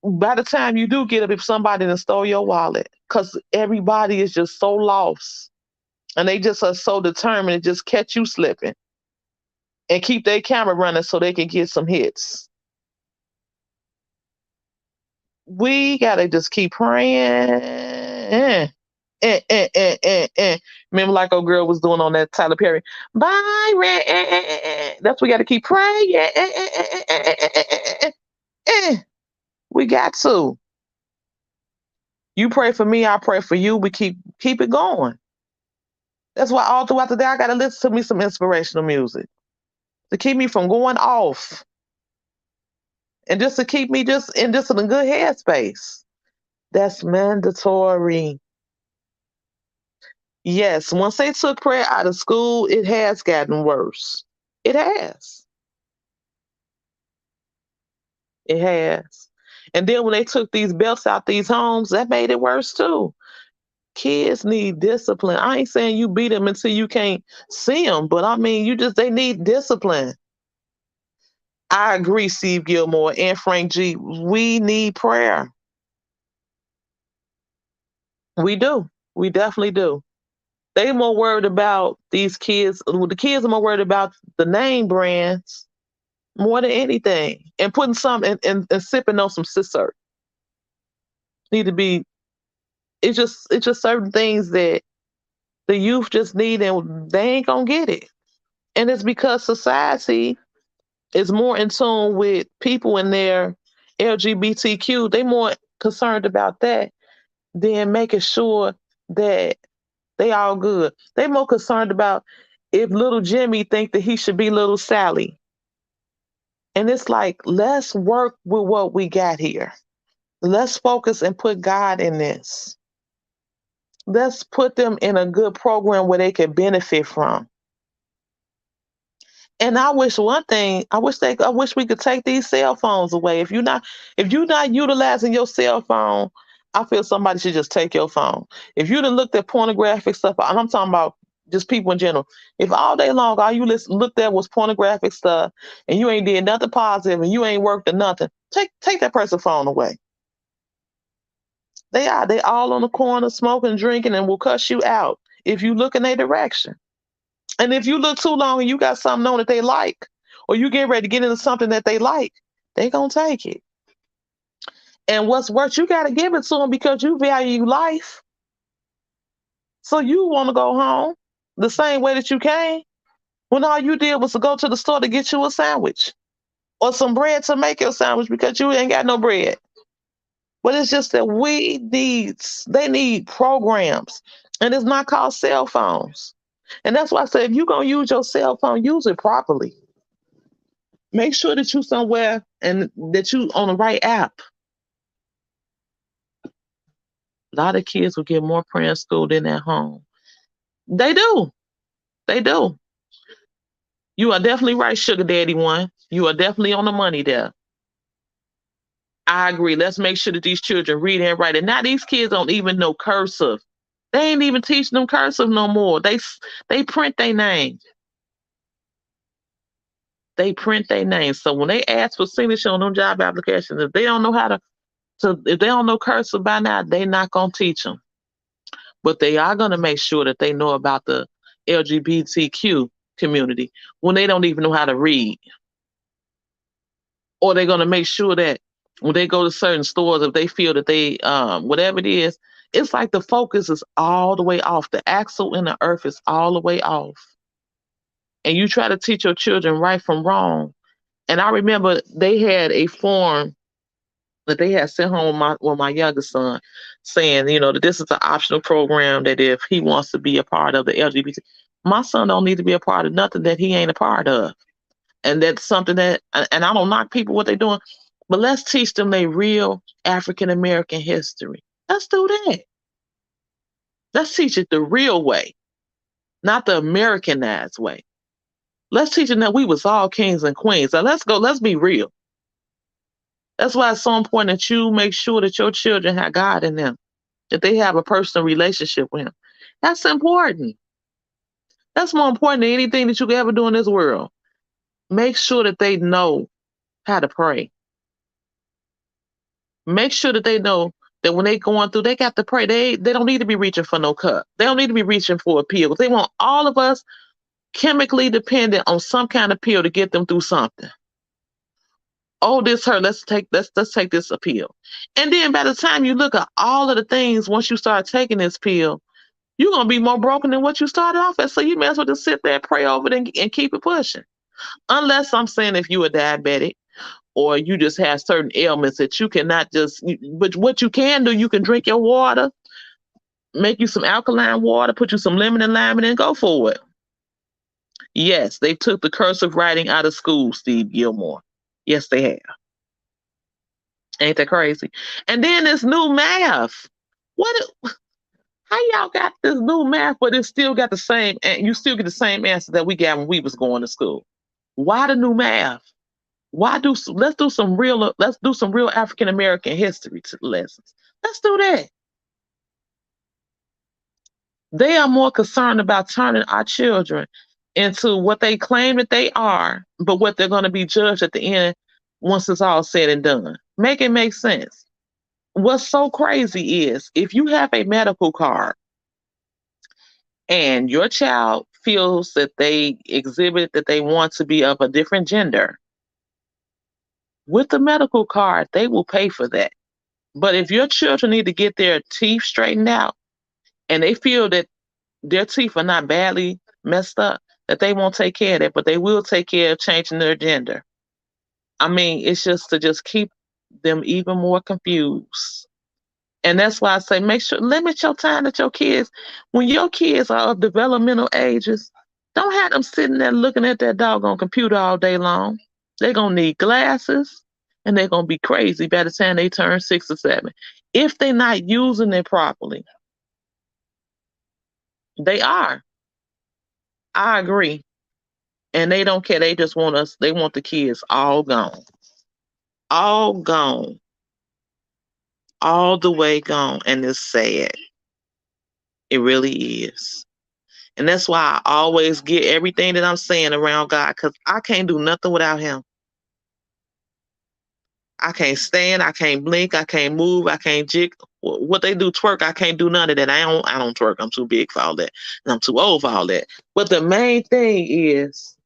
by the time you do get up if somebody done stole your wallet, because everybody is just so lost, and they just are so determined to just catch you slipping and keep their camera running so they can get some hits. We gotta just keep praying. Remember, like old girl was doing on that Tyler Perry. Byron. That's what we got to keep praying. We got to. You pray for me, I pray for you. We keep it going. That's why all throughout the day I got to listen to me some inspirational music to keep me from going off, and just to keep me just in a good headspace. That's mandatory. Yes, once they took prayer out of school, it has gotten worse. It has. It has. And then when they took these belts out these homes, that made it worse too. Kids need discipline. I ain't saying you beat them until you can't see them, but I mean, they need discipline. I agree, Steve Gilmore and Frank G. We need prayer. We do. We definitely do. They more worried about these kids. The kids are more worried about the name brands more than anything, and putting some and sipping on some scissor. Need to be. It's just certain things that the youth just need, and they ain't gonna get it. And it's because society is more in tune with people in their LGBTQ. They more concerned about that than making sure that they all good. They more concerned about if little Jimmy think that he should be little Sally. And it's like, let's work with what we got here. Let's focus and put God in this. Let's put them in a good program where they can benefit from. And I wish one thing, I wish we could take these cell phones away. If you're not utilizing your cell phone, I feel somebody should just take your phone. If you done looked at pornographic stuff, and I'm talking about just people in general, if all day long all you looked at was pornographic stuff and you ain't did nothing positive and you ain't worked or nothing, take that person's phone away. They all on the corner smoking, drinking, and will cuss you out if you look in their direction. And if you look too long and you got something on that they like, or you get ready to get into something that they like, they gonna take it. And what's worse, you gotta give it to them because you value life. So you want to go home the same way that you came when all you did was to go to the store to get you a sandwich or some bread to make your sandwich because you ain't got no bread. But it's just that they need programs, and it's not called cell phones. And that's why I said, if you're going to use your cell phone, use it properly. Make sure that you somewhere and that you on the right app. A lot of kids will get more prayer in school than at home. They do. They do. You are definitely right, Sugar Daddy one. You are definitely on the money there. I agree. Let's make sure that these children read and write. And now these kids don't even know cursive. They ain't even teaching them cursive no more. They print their name. They print their name. So when they ask for signature on them job applications, if they don't know if they don't know cursive by now, they not gonna teach them. But they are gonna make sure that they know about the LGBTQ community when they don't even know how to read. Or they're gonna make sure that when they go to certain stores, if they feel that they whatever it is, it's like the focus is all the way off. The axle in the earth is all the way off. And you try to teach your children right from wrong. And I remember they had a form that they had sent home with my youngest son, saying, that this is an optional program that if he wants to be a part of the LGBT, my son don't need to be a part of nothing that he ain't a part of. And that's something that, and I don't knock people what they're doing, but let's teach them their real African American history. Let's do that. Let's teach it the real way, not the Americanized way. Let's teach them that we was all kings and queens. So let's be real. That's why it's so important that you make sure that your children have God in them. that they have a personal relationship with him. That's important. That's more important than anything that you could ever do in this world. Make sure that they know how to pray. Make sure that they know that when they going through, they got to pray. They don't need to be reaching for no cup. They don't need to be reaching for a pill. They want all of us chemically dependent on some kind of pill to get them through something. Oh, this hurt. Let's take this pill. And then by the time you look at all of the things, once you start taking this pill, you're gonna be more broken than what you started off as. So you may as well just sit there, pray over it, and keep it pushing. Unless I'm saying if you are diabetic or you just have certain ailments that you cannot just. But what you can do, you can drink your water, make you some alkaline water, put you some lemon and lime, and go for it. Yes, they took the cursive writing out of school, Steve Gilmore. Yes, they have. Ain't that crazy? And then this new math. What? How y'all got this new math, but it still got the same? And you still get the same answer that we got when we was going to school. Why the new math? Let's do some real African American history lessons. Let's do that. They are more concerned about turning our children into what they claim that they are, but what they're going to be judged at the end once it's all said and done. Make it make sense. What's so crazy is if you have a medical card and your child feels that they exhibit that they want to be of a different gender, with the medical card, they will pay for that. But if your children need to get their teeth straightened out and they feel that their teeth are not badly messed up, that they won't take care of that, but they will take care of changing their gender. I mean, it's just to just keep them even more confused. And that's why I say make sure limit your time that your kids, when your kids are of developmental ages, don't have them sitting there looking at that doggone computer all day long. They're gonna need glasses and they're gonna be crazy by the time they turn 6 or 7. If they're not using it properly. They are. I agree. And they don't care. They just want they want the kids all gone. All gone. All the way gone. And it's sad. It really is. And that's why I always get everything that I'm saying around God, because I can't do nothing without him. I can't stand, I can't blink, I can't move, I can't jig. What they do twerk, I can't do none of that. I don't twerk. I'm too big for all that. And I'm too old for all that. But the main thing is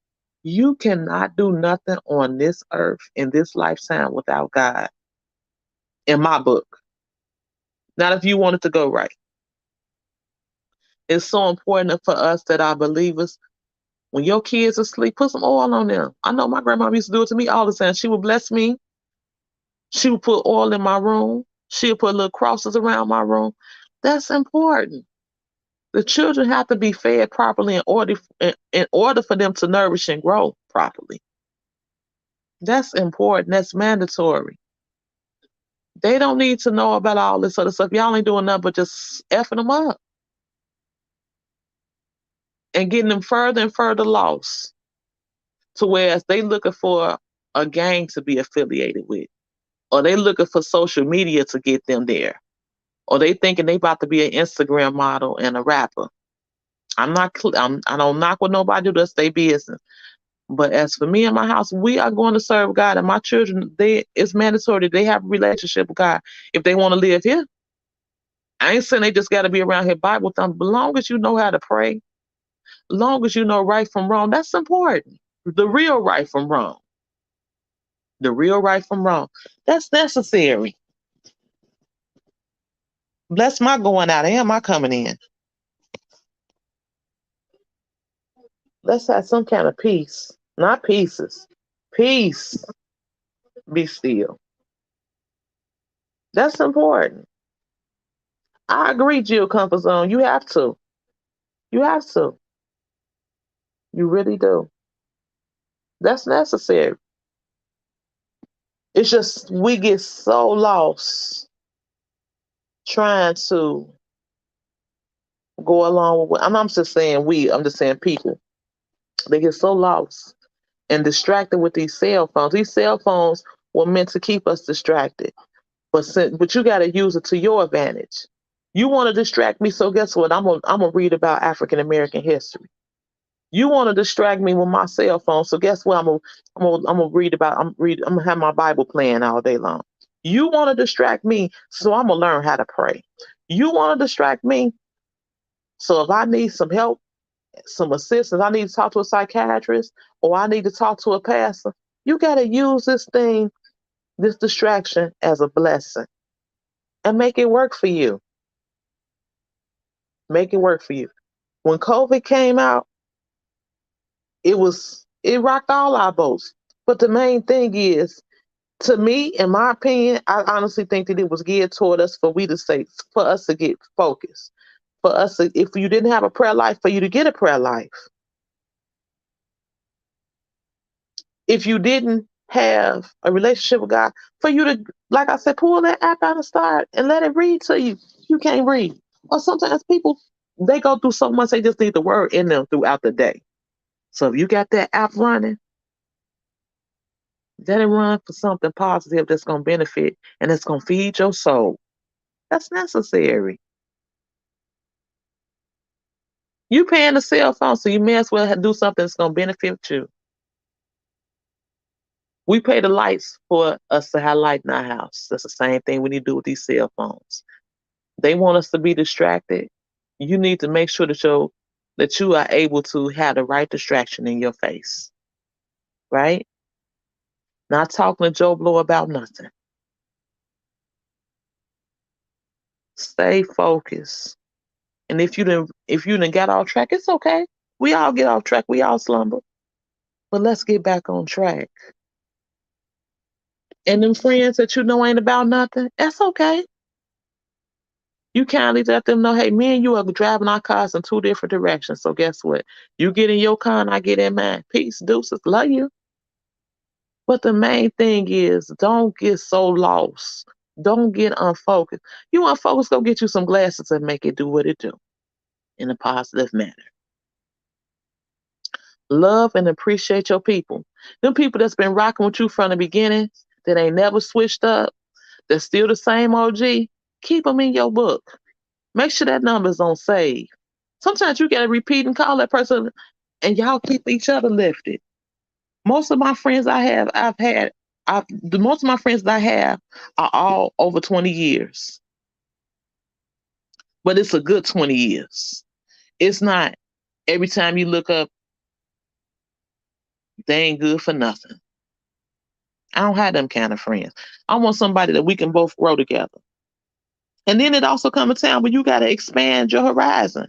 you cannot do nothing on this earth in this lifetime without God. In my book. Not if you want it to go right. It's so important for us that our believers, when your kids are asleep, put some oil on them. I know my grandma used to do it to me all the time. She would bless me. She would put oil in my room. She would put little crosses around my room. That's important. The children have to be fed properly in order for them to nourish and grow properly. That's important. That's mandatory. They don't need to know about all this other stuff. Y'all ain't doing nothing but just effing them up and getting them further and further lost to whereas they looking for a gang to be affiliated with, or they looking for social media to get them there, or they thinking they about to be an Instagram model and a rapper. I don't knock what nobody do. That's their business. But as for me and my house, we are going to serve God, and my children, it's mandatory they have a relationship with God if they want to live here. I ain't saying they just got to be around here Bible time. But long as you know how to pray, long as you know right from wrong, that's important. The real right from wrong. The real right from wrong. That's necessary. Bless my going out and my coming in. Let's have some kind of peace. Not pieces. Peace. Be still. That's important. I agree, Jill Comfort Zone. You have to. You have to. You really do. That's necessary. It's just we get so lost trying to go along with. I'm just saying we. I'm just saying people. They get so lost and distracted with these cell phones. These cell phones were meant to keep us distracted, but you got to use it to your advantage. You want to distract me, so guess what? I'm gonna read about African American history. You want to distract me with my cell phone, so guess what? I'm gonna read about. I'm gonna have my Bible playing all day long. You want to distract me, so I'm gonna learn how to pray. You want to distract me, so if I need some help, some assistance, I need to talk to a psychiatrist, or I need to talk to a pastor. You got to use this thing, this distraction, as a blessing and make it work for you. Make it work for you. When COVID came out, it rocked all our boats. But the main thing is, to me, in my opinion, I honestly think that it was geared toward us for us to get focused. For us to, if you didn't have a prayer life, for you to get a prayer life. If you didn't have a relationship with God, for you to, like I said, pull that app out and start and let it read to you. You can't read. Or sometimes people, they go through so much, they just need the word in them throughout the day. So if you got that app running, let it run for something positive that's going to benefit and it's going to feed your soul. That's necessary. You paying the cell phone, so you may as well do something that's going to benefit you. We pay the lights for us to have light in our house. That's the same thing we need to do with these cell phones. They want us to be distracted. You need to make sure that you are able to have the right distraction in your face, right? Not talking to Joe Blow about nothing. Stay focused. And if you done got off track, it's okay. We all get off track. We all slumber. But let's get back on track. And them friends that you know ain't about nothing, that's okay. You kindly let them know, hey, me and you are driving our cars in two different directions. So guess what? You get in your car and I get in mine. Peace, deuces, love you. But the main thing is, don't get so lost. Don't get unfocused. You unfocused, go get you some glasses and make it do what it do in a positive manner. Love and appreciate your people. Them people that's been rocking with you from the beginning, that ain't never switched up, that's still the same OG, keep them in your book. Make sure that number's on save. Sometimes you gotta repeat and call that person and y'all keep each other lifted. Most of my friends I have, the most of my friends that I have are all over 20 years. But it's a good 20 years. It's not every time you look up, they ain't good for nothing. I don't have them kind of friends. I want somebody that we can both grow together. And then it also comes a time where you got to expand your horizon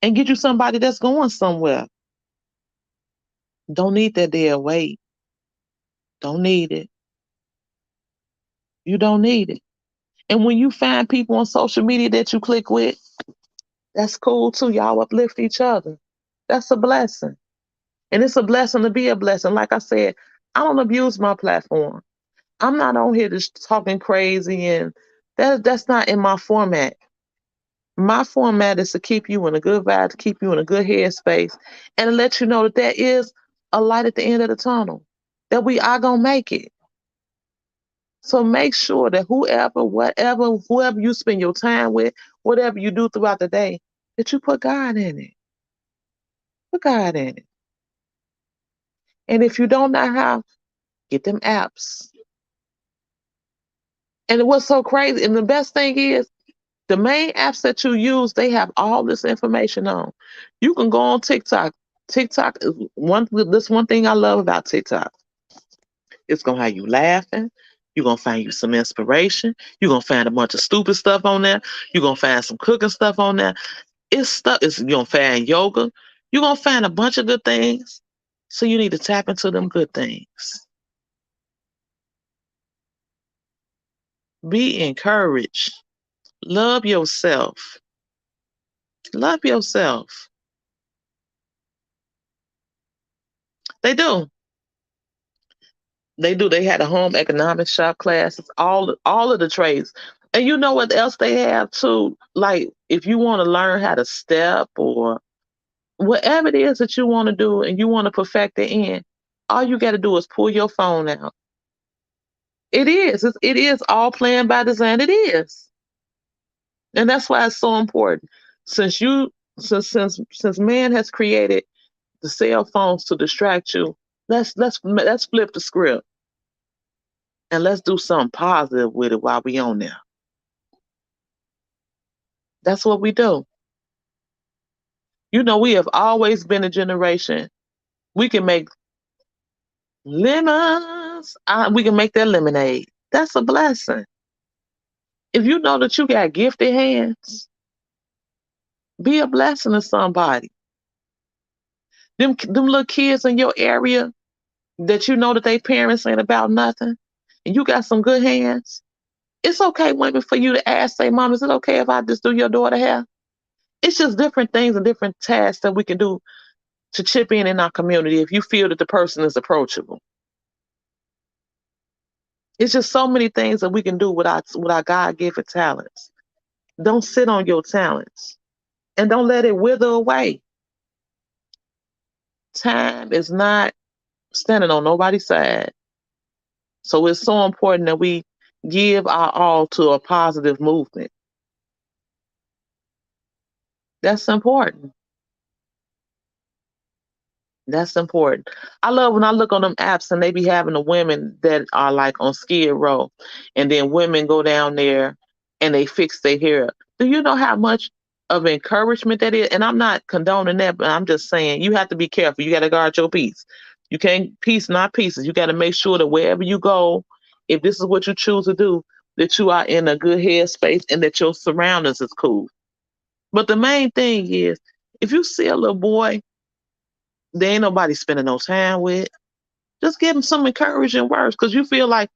and get you somebody that's going somewhere. Don't need that there wait. Don't need it. You don't need it. And when you find people on social media that you click with, that's cool too. Y'all uplift each other. That's a blessing. And it's a blessing to be a blessing. Like I said, I don't abuse my platform. I'm not on here just talking crazy, and that's not in my format. My format is to keep you in a good vibe, to keep you in a good headspace, and to let you know that there is a light at the end of the tunnel, that we are going to make it. So make sure that whoever you spend your time with, whatever you do throughout the day, that you put God in it. Put God in it. And if you don't know how, get them apps. And what's so crazy, and the best thing is, the main apps that you use, they have all this information on. You can go on TikTok. TikTok is one thing I love about TikTok. It's gonna have you laughing. You're gonna find you some inspiration. You're gonna find a bunch of stupid stuff on there. You're gonna find some cooking stuff on there. You're gonna find yoga. You're gonna find a bunch of good things. So you need to tap into them good things. Be encouraged. Love yourself. Love yourself. They do. They do. They had a home economics shop classes, all of the trades. And you know what else they have too? Like if you want to learn how to step or whatever it is that you want to do and you want to perfect the end, all you got to do is pull your phone out. It is. It is all planned by design. It is. And that's why it's so important. Since you since man has created the cell phones to distract you, let's flip the script and let's do something positive with it while we on there. That's what we do. We have always been a generation. We can make lemons. We can make that lemonade. That's a blessing. If you know that you got gifted hands, be a blessing to somebody. Them little kids in your area that you know that they parents ain't about nothing, and you got some good hands. It's okay, women, for you to ask, say, Mom, is it okay if I just do your daughter hair? It's just different things and different tasks that we can do to chip in our community if you feel that the person is approachable. It's just so many things that we can do with our God given talents. Don't sit on your talents and don't let it wither away. Time is not standing on nobody's side. So it's so important that we give our all to a positive movement. That's important. That's important. I love when I look on them apps and they be having the women that are like on Skid Row, and then women go down there and they fix their hair. Do you know how much of encouragement that is? And I'm not condoning that, but I'm just saying you have to be careful. You got to guard your peace. You can't piece, not pieces. You got to make sure that wherever you go, if this is what you choose to do, that you are in a good headspace and that your surroundings is cool. But the main thing is, if you see a little boy there ain't nobody spending no time with, just give him some encouraging words because you feel like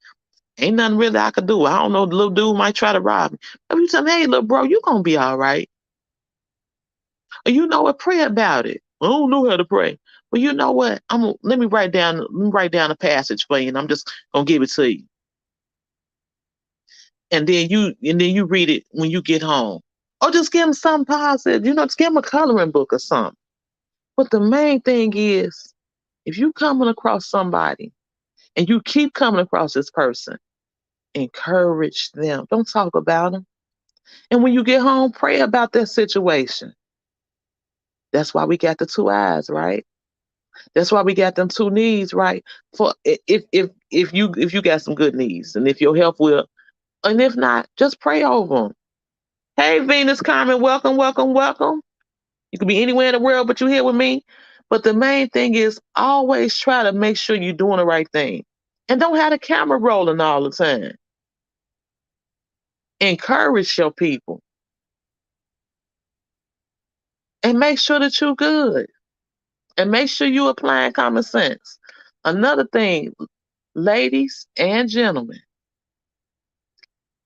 ain't nothing really I could do. I don't know, the little dude might try to rob me. But you tell him, hey, little bro, you gonna be all right. Or you know what? Pray about it. I don't know how to pray. But you know what? Let me write down a passage for you, and I'm just gonna give it to you. And then you read it when you get home. Or just give him something positive. Just give him a coloring book or something. But the main thing is, if you coming across somebody and you keep coming across this person, encourage them. Don't talk about them. And when you get home, pray about their situation. That's why we got the two eyes, right? That's why we got them two knees, right? For if you got some good knees, and if your health will, and if not, just pray over them. Hey, Venus Carmen, welcome, welcome, welcome. You could be anywhere in the world, but you're here with me. But the main thing is always try to make sure you're doing the right thing, and don't have the camera rolling all the time. Encourage your people and make sure that you're good and make sure you applying common sense. Another thing, ladies and gentlemen,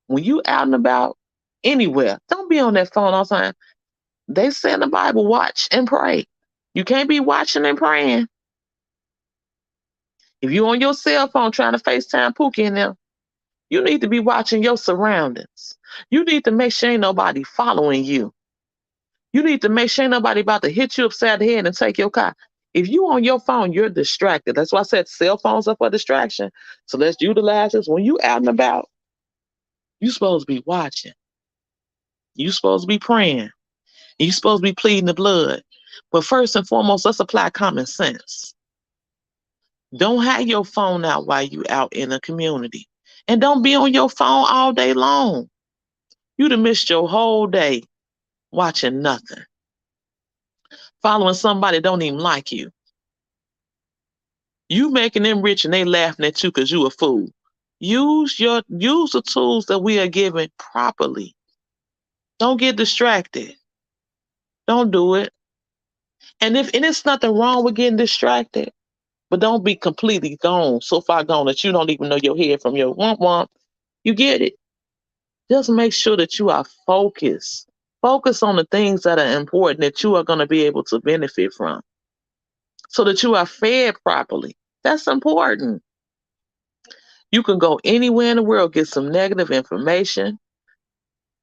when you out and about anywhere, don't be on that phone all the time. They say in the Bible, watch and pray. You can't be watching and praying. If you on your cell phone trying to FaceTime Pookie in there, you need to be watching your surroundings. You need to make sure ain't nobody following you. You need to make sure ain't nobody about to hit you upside the head and take your car. If you on your phone, you're distracted. That's why I said cell phones are for distraction. So let's utilize this. When you out and about, you supposed to be watching. You supposed to be praying. You supposed to be pleading the blood. But first and foremost, let's apply common sense. Don't have your phone out while you out in the community. And don't be on your phone all day long. You'd have missed your whole day watching nothing. Following somebody don't even like you. You making them rich and they laughing at you because you a fool. Use the tools that we are given properly. Don't get distracted. Don't do it. And it's nothing wrong with getting distracted, but don't be completely gone, so far gone that you don't even know your head from your womp womp. You get it. Just make sure that you are focused. Focus on the things that are important that you are going to be able to benefit from so that you are fed properly. That's important. You can go anywhere in the world, get some negative information,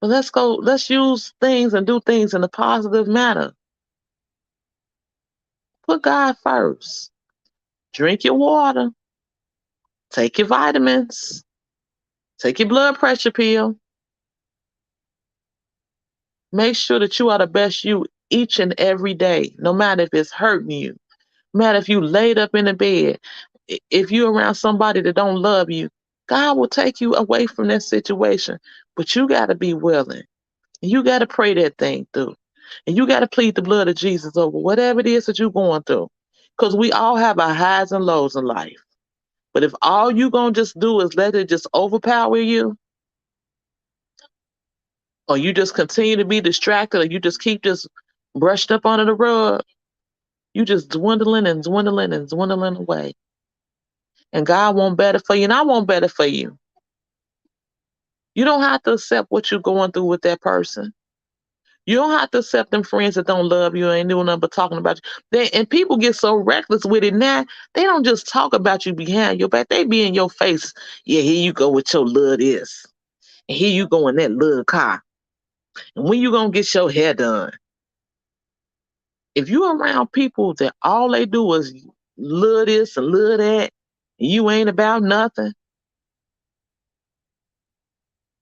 but let's use things and do things in a positive manner. Put God first. Drink your water. Take your vitamins. Take your blood pressure pill. Make sure that you are the best you each and every day, no matter if it's hurting you, no matter if you laid up in the bed, if you're around somebody that don't love you, God will take you away from that situation. But you got to be willing. You got to pray that thing through. And you got to plead the blood of Jesus over whatever it is that you're going through. Because we all have our highs and lows in life. But if all you going to just do is let it just overpower you, or you just continue to be distracted, or you just keep just brushed up under the rug, you just dwindling and dwindling and dwindling away. And God want better for you, and I want better for you. You don't have to accept what you're going through with that person. You don't have to accept them friends that don't love you and ain't doing nothing but talking about you. And people get so reckless with it now, they don't just talk about you behind your back. They be in your face. Yeah, here you go with your little this. And here you go in that little car. And when you gonna get your hair done? If you around people that all they do is little this and little that, and you ain't about nothing,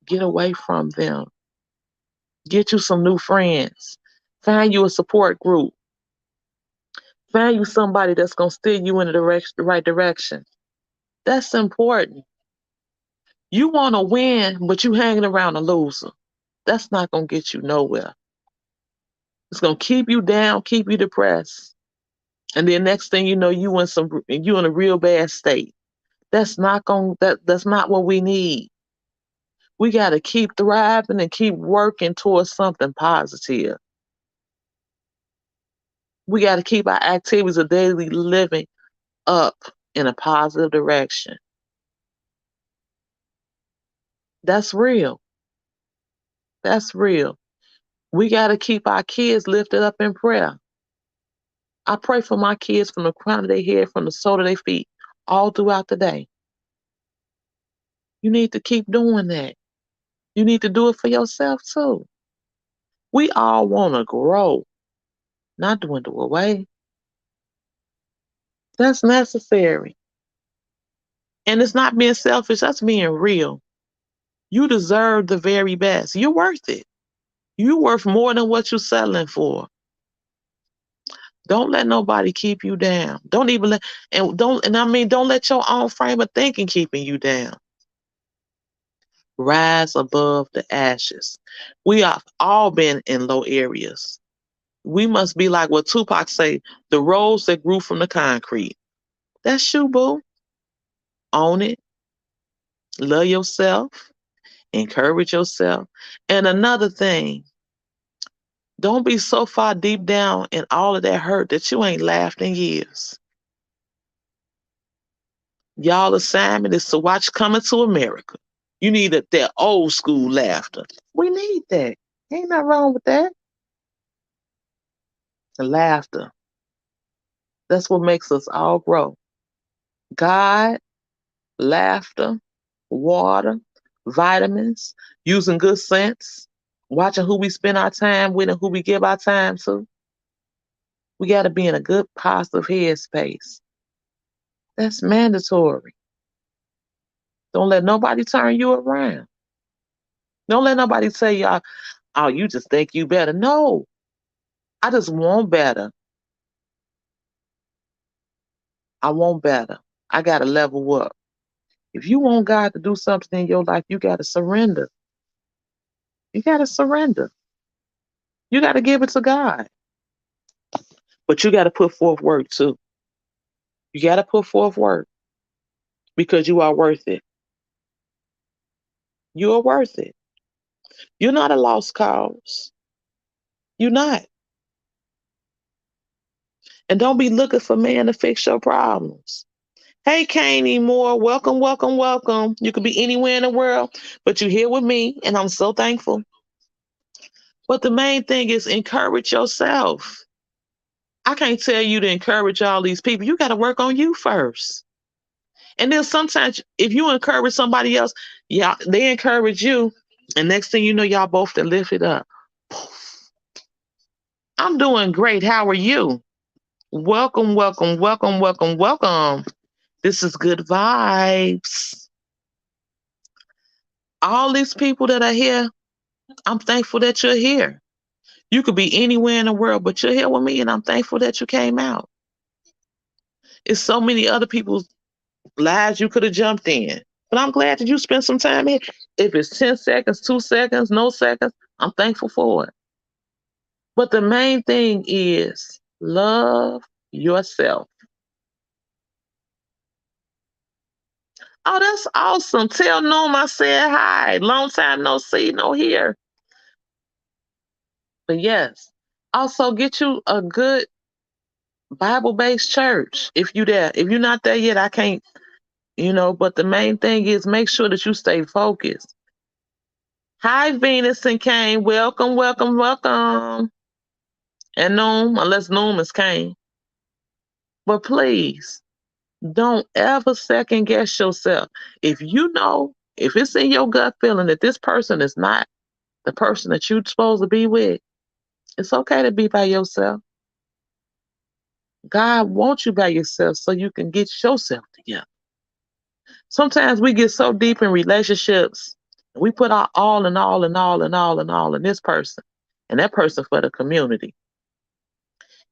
get away from them. Get you some new friends. Find you a support group. Find you somebody that's gonna steer you in the right direction. That's important. You want to win, but you hanging around a loser. That's not gonna get you nowhere. It's gonna keep you down, keep you depressed, and then next thing you know, you in a real bad state. That's not what we need. We got to keep thriving and keep working towards something positive. We got to keep our activities of daily living up in a positive direction. That's real. That's real. We got to keep our kids lifted up in prayer. I pray for my kids from the crown of their head, from the sole of their feet, all throughout the day. You need to keep doing that. You need to do it for yourself too. We all want to grow, not dwindle away. That's necessary. And it's not being selfish, that's being real. You deserve the very best. You're worth it. You're worth more than what you're settling for. Don't let nobody keep you down. Don't even let don't let your own frame of thinking keeping you down. Rise above the ashes. We have all been in low areas. We must be like what Tupac say, the rose that grew from the concrete. That's you, boo. Own it. Love yourself. Encourage yourself. And another thing, don't be so far deep down in all of that hurt that you ain't laughed in years. Y'all assignment is to watch Coming to America. You need that old school laughter. We need that. Ain't nothing wrong with that. The laughter. That's what makes us all grow. God, laughter, water, vitamins, using good sense, watching who we spend our time with and who we give our time to. We got to be in a good, positive headspace. That's mandatory. Don't let nobody turn you around. Don't let nobody tell you, oh, you just think you better. No, I just want better. I want better. I got to level up. If you want God to do something in your life, you got to surrender. You got to surrender. You got to give it to God. But you got to put forth work too. You got to put forth work because you are worth it. You are worth it. You're not a lost cause. You're not. And don't be looking for man to fix your problems. Hey, Kanye Moore, welcome, welcome, welcome. You could be anywhere in the world, but you're here with me, and I'm so thankful. But the main thing is encourage yourself. I can't tell you to encourage all these people. You got to work on you first. And then sometimes if you encourage somebody else, yeah, they encourage you. And next thing you know, y'all both to lift it up. I'm doing great. How are you? Welcome, welcome, welcome, welcome, welcome. This is good vibes. All these people that are here, I'm thankful that you're here. You could be anywhere in the world, but you're here with me, and I'm thankful that you came out. It's so many other people's lives you could have jumped in. But I'm glad that you spent some time here. If it's 10 seconds, 2 seconds, no seconds, I'm thankful for it. But the main thing is love yourself. Oh, that's awesome. Tell Noom I said hi. Long time no see, no hear. But yes, also get you a good Bible-based church if you there. If you're not there yet, I can't, but the main thing is make sure that you stay focused. Hi, Venus and Cain. Welcome, welcome, welcome. And Noom, unless Noom is Cain. But please, don't ever second guess yourself. If it's in your gut feeling that this person is not the person that you're supposed to be with, it's okay to be by yourself. God wants you by yourself so you can get yourself together. Sometimes we get so deep in relationships, we put our all and all and all and all and all in this person, and that person for the community.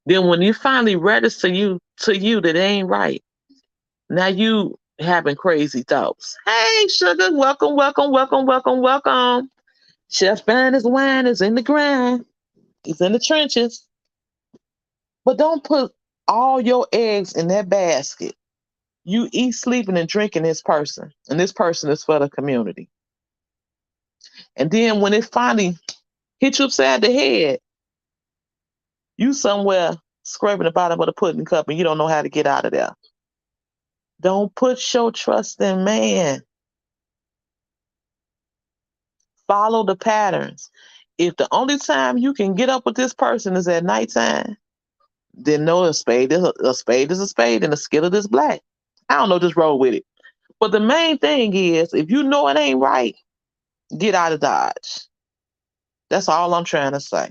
Then when you finally register to you that it ain't right, now you having crazy thoughts. Hey, sugar, welcome, welcome, welcome, welcome, welcome. Chef Banner's wine is in the grind. He's in the trenches. But don't put all your eggs in that basket. You eat, sleeping, and drinking this person, and this person is for the community. And then when it finally hits you upside the head, you somewhere scraping the bottom of the pudding cup and you don't know how to get out of there. Don't put your trust in man. Follow the patterns. If the only time you can get up with this person is at nighttime, then know a spade is a spade is a spade and a skillet is black. I don't know, just roll with it. But the main thing is, if you know it ain't right, get out of Dodge. That's all I'm trying to say.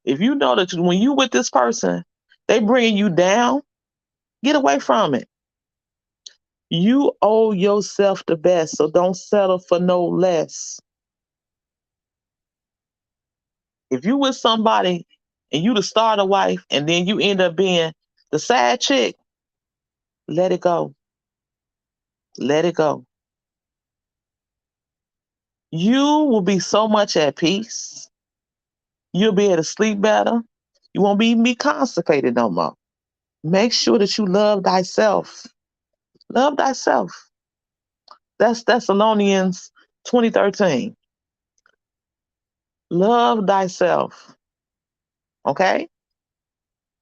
If you know that when you with this person, they bringing you down, get away from it. You owe yourself the best, so don't settle for no less. If you with somebody and you the starter wife and then you end up being the side chick, let it go. Let it go. You will be so much at peace. You'll be able to sleep better. You won't be constipated no more. Make sure that you love thyself. Love thyself. That's Thessalonians 20:13. Love thyself. Okay?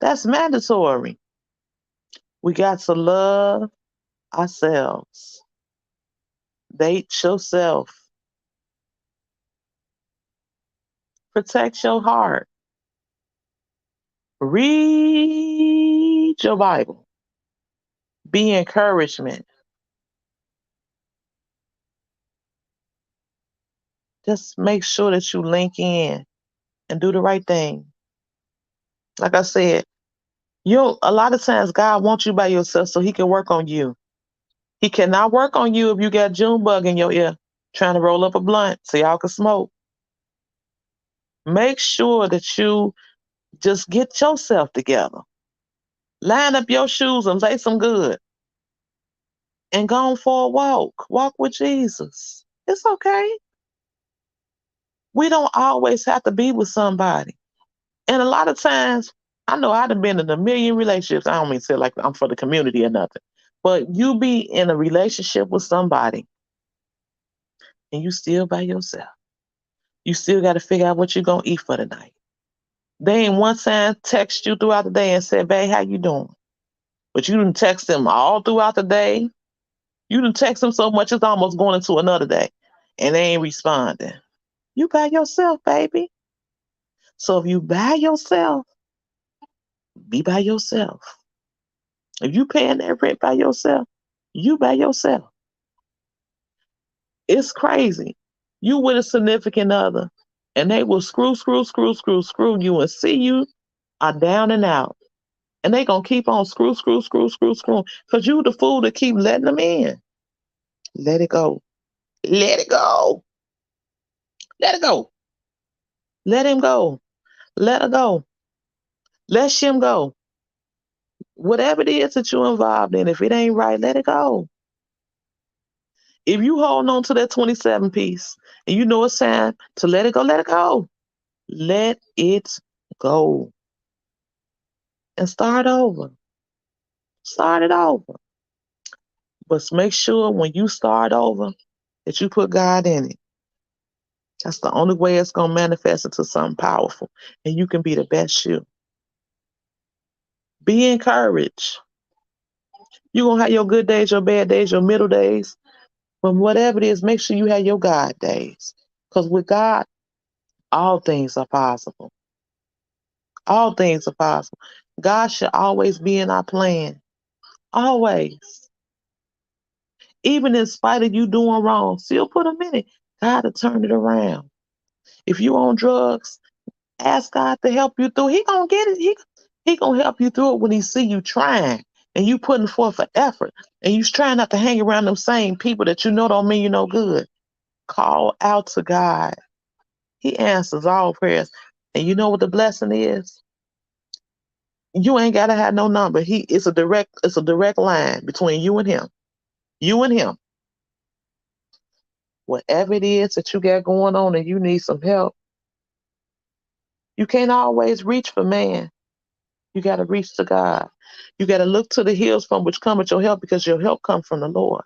That's mandatory. We got to love ourselves. Date yourself. Protect your heart. Read your Bible. Be encouragement. Just make sure that you link in and do the right thing. Like I said, a lot of times God wants you by yourself so he can work on you. He cannot work on you if you got June bug in your ear trying to roll up a blunt so y'all can smoke. Make sure that you just get yourself together. Line up your shoes and lace them good. And go on for a walk. Walk with Jesus. It's okay. We don't always have to be with somebody. And a lot of times, I know I've been in a million relationships. I don't mean to say like I'm for the community or nothing. But you be in a relationship with somebody and you still by yourself. You still got to figure out what you're going to eat for the night. They ain't one time text you throughout the day and said, babe, how you doing? But you didn't text them all throughout the day. You didn't text them so much it's almost going into another day. And they ain't responding. You by yourself, baby. So if you by yourself, be by yourself. If you paying that rent by yourself, you by yourself. It's crazy. You with a significant other, and they will screw you and see you are down and out. And they gonna keep on screw, because you the fool that keep letting them in. Let it go. Let it go. Let it go. Let him go. Let her go. Let him go. Whatever it is that you're involved in, if it ain't right, let it go. If you hold on to that 27 piece and you know it's time to let it go, let it go. Let it go and start over. Start it over. But make sure when you start over that you put God in it. That's the only way it's going to manifest into something powerful. And you can be the best you. Be encouraged. You're going to have your good days, your bad days, your middle days. But whatever it is, make sure you have your God days. Because with God, all things are possible. All things are possible. God should always be in our plan. Always. Even in spite of you doing wrong, still put him in it. God to turn it around. If you on drugs, ask God to help you through. He gonna get it. He gonna help you through it when he see you trying and you putting forth an effort and you trying not to hang around them same people that you know don't mean you no good. Call out to God. He answers all prayers. And you know what the blessing is? You ain't gotta have no number. It's a direct line between you and him. You and him. Whatever it is that you got going on and you need some help, you can't always reach for man. You got to reach to God. You got to look to the hills from which cometh your help because your help comes from the Lord.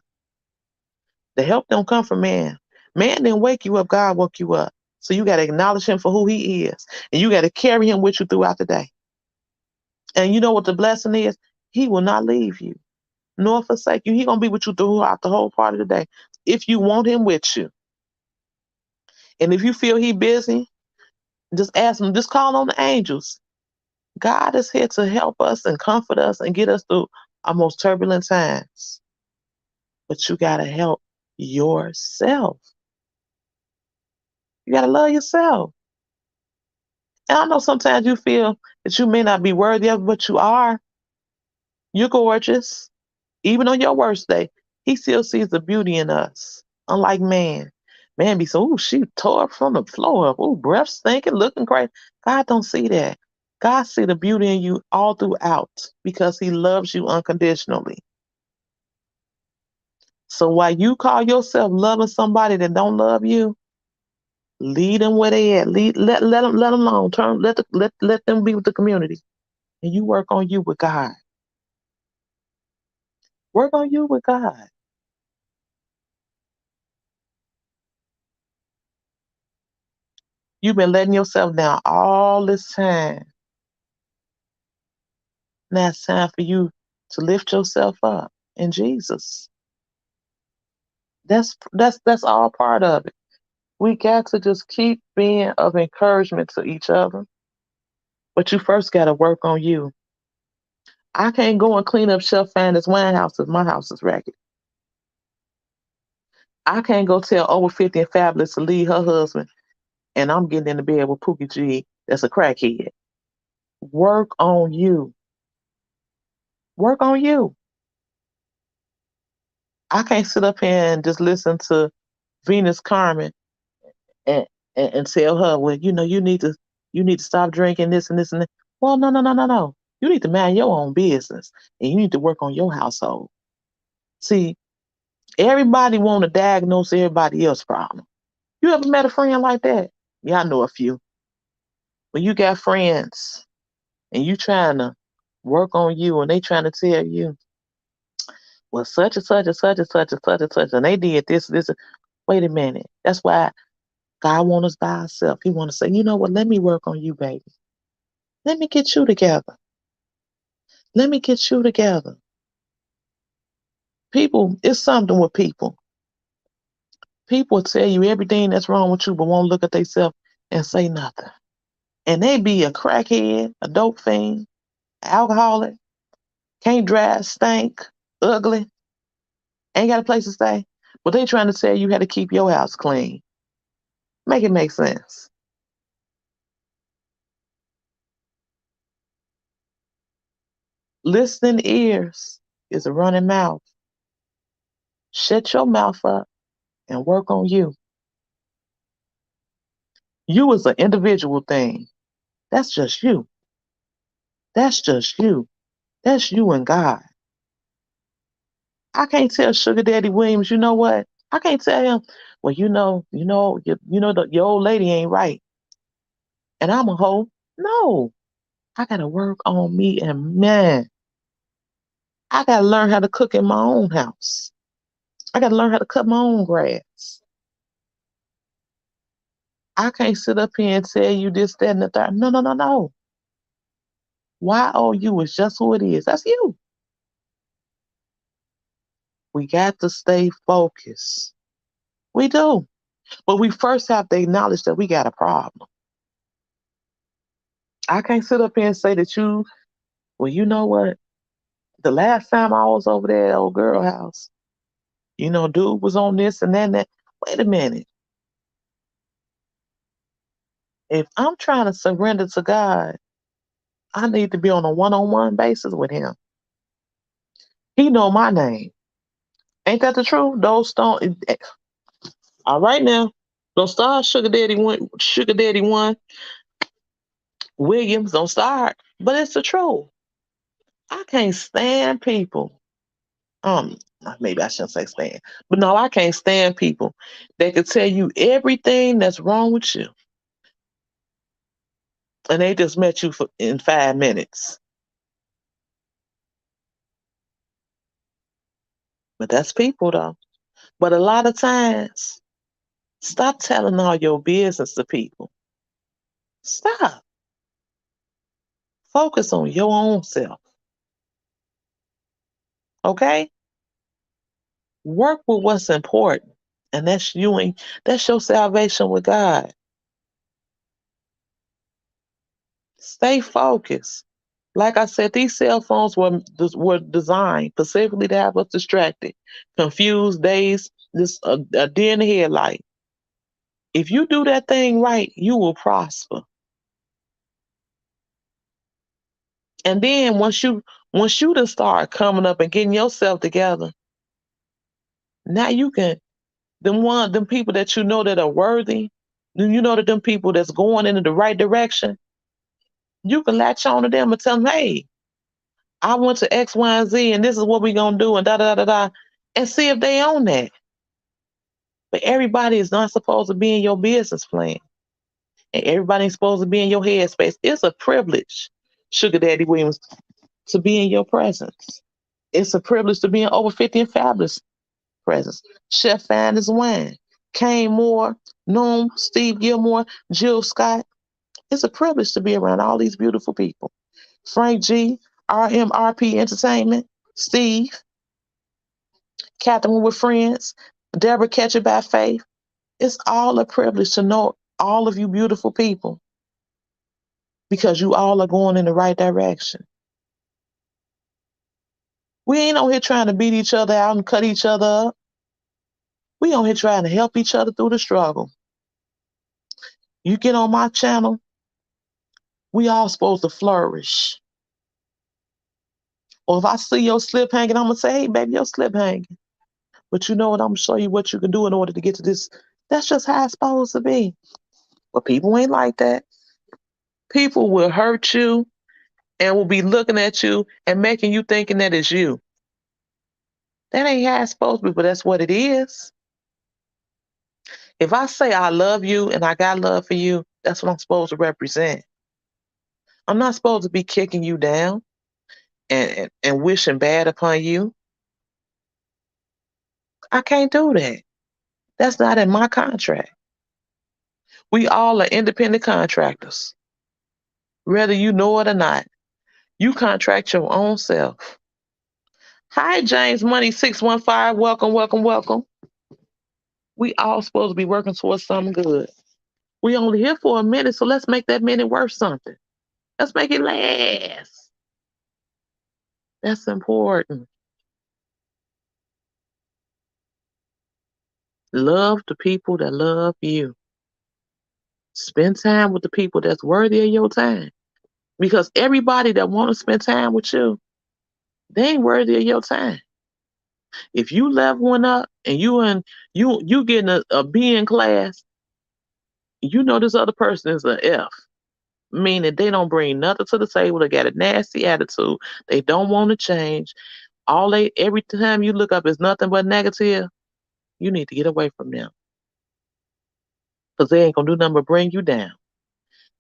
The help don't come from man. Man didn't wake you up. God woke you up. So you got to acknowledge him for who he is. And you got to carry him with you throughout the day. And you know what the blessing is? He will not leave you nor forsake you. He going to be with you throughout the whole part of the day. If you want him with you. And if you feel he busy, just ask him, just call on the angels. God is here to help us and comfort us and get us through our most turbulent times. But you got to help yourself. You got to love yourself. And I know sometimes you feel that you may not be worthy of it, but you are. You're gorgeous. Even on your worst day, he still sees the beauty in us. Unlike man. Man be so, ooh, she tore up from the floor up. Ooh, breath stinking, looking great. God don't see that. God see the beauty in you all throughout because he loves you unconditionally. So while you call yourself loving somebody that don't love you, lead them where they at. Let them alone. Let them be with the community. And you work on you with God. Work on you with God. You've been letting yourself down all this time. Now it's time for you to lift yourself up in Jesus. That's all part of it. We got to just keep being of encouragement to each other. But you first got to work on you. I can't go and clean up Chef Fanny's wine house if my house is raggedy. I can't go tell over 50 and Fabulous to leave her husband and I'm getting in the bed with Pookie G that's a crackhead. Work on you. Work on you. I can't sit up here and just listen to Venus Carmen and, and tell her, well, you need to stop drinking this and this and that. Well, no, no, no, no, no. You need to mind your own business and you need to work on your household. See, everybody want to diagnose everybody else's problem. You ever met a friend like that? Yeah, I know a few. When you got friends and you trying to work on you and they trying to tell you, well, such and such and such and such and such and such, and they did this. Wait a minute. That's why God wants us by ourselves. He want to say, you know what? Let me work on you, baby. Let me get you together. Let me get you together. People, it's something with people. People tell you everything that's wrong with you, but won't look at themselves and say nothing. And they be a crackhead, a dope fiend, alcoholic, can't drive, stink, ugly, ain't got a place to stay. But they trying to tell you how to keep your house clean. Make it make sense. Listening ears is a running mouth. Shut your mouth up and work on you. You is an individual thing. That's just you. That's just you. That's you and God. I can't tell Sugar Daddy Williams, you know what? I can't tell him, well, your old lady ain't right, and I'm a hoe. No, I gotta work on me, and man, I gotta learn how to cook in my own house. I gotta learn how to cut my own grass. I can't sit up here and tell you this, that, and the third. No, no, no, no. YOU is just who it is. That's you. We got to stay focused. We do. But we first have to acknowledge that we got a problem. I can't sit up here and say that well, you know what? The last time I was over there at old girl house, dude was on this and that and that. Wait a minute. If I'm trying to surrender to God, I need to be on a one-on-one basis with him. He know my name. Ain't that the truth? Those stone. All right now. Don't start Sugar Daddy one Williams. Don't start. But it's the truth. I can't stand people. Um, Maybe I shouldn't say stand, but no, I can't stand people that can tell you everything that's wrong with you, and they just met you in 5 minutes. But that's people though. But a lot of times, stop telling all your business to people. Stop. Focus on your own self. Okay? Work with what's important. And that's your salvation with God. Stay focused. Like I said, these cell phones were designed specifically to have us distracted, confused, dazed, this a deer in the headlight. If you do that thing right, you will prosper. And then once you done start coming up and getting yourself together, now you can them people that you know that are worthy, you know that them people that's going in the right direction, you can latch on to them and tell them, hey, I went to X, Y, and Z, and this is what we gonna do, and da da da da, and see if they own that. But everybody is not supposed to be in your business plan, and everybody is supposed to be in your headspace. It's a privilege, Sugar Daddy Williams, to be in your presence. It's a privilege to be in over 50 and Fabulous presence. Chef Finders Wine, Kane Moore, Noam, Steve Gilmore, Jill Scott. It's a privilege to be around all these beautiful people. Frank G, RMRP Entertainment, Steve, Catherine with Friends, Deborah Catcher by Faith. It's all a privilege to know all of you beautiful people because you all are going in the right direction. We ain't on here trying to beat each other out and cut each other up. We on here trying to help each other through the struggle. You get on my channel, we all supposed to flourish. Or if I see your slip hanging, I'm gonna say, hey baby, your slip hanging. But you know what? I'm gonna show you what you can do in order to get to this. That's just how it's supposed to be. But people ain't like that. People will hurt you and will be looking at you and making you thinking that it's you. That ain't how it's supposed to be, but that's what it is. If I say I love you and I got love for you, that's what I'm supposed to represent. I'm not supposed to be kicking you down and wishing bad upon you. I can't do that. That's not in my contract. We all are independent contractors, whether you know it or not. You contract your own self. Hi, James Money 615. Welcome, welcome, welcome. We all supposed to be working towards something good. We only here for a minute, so let's make that minute worth something. Let's make it last. That's important. Love the people that love you. Spend time with the people that's worthy of your time. Because everybody that want to spend time with you, they ain't worthy of your time. If you level one up and you getting a B in class, You know this other person is an F, meaning they don't bring nothing to the table. They got a nasty attitude. They don't want to change. Every time you look up is nothing but negative. You need to get away from them because they ain't gonna do nothing but bring you down.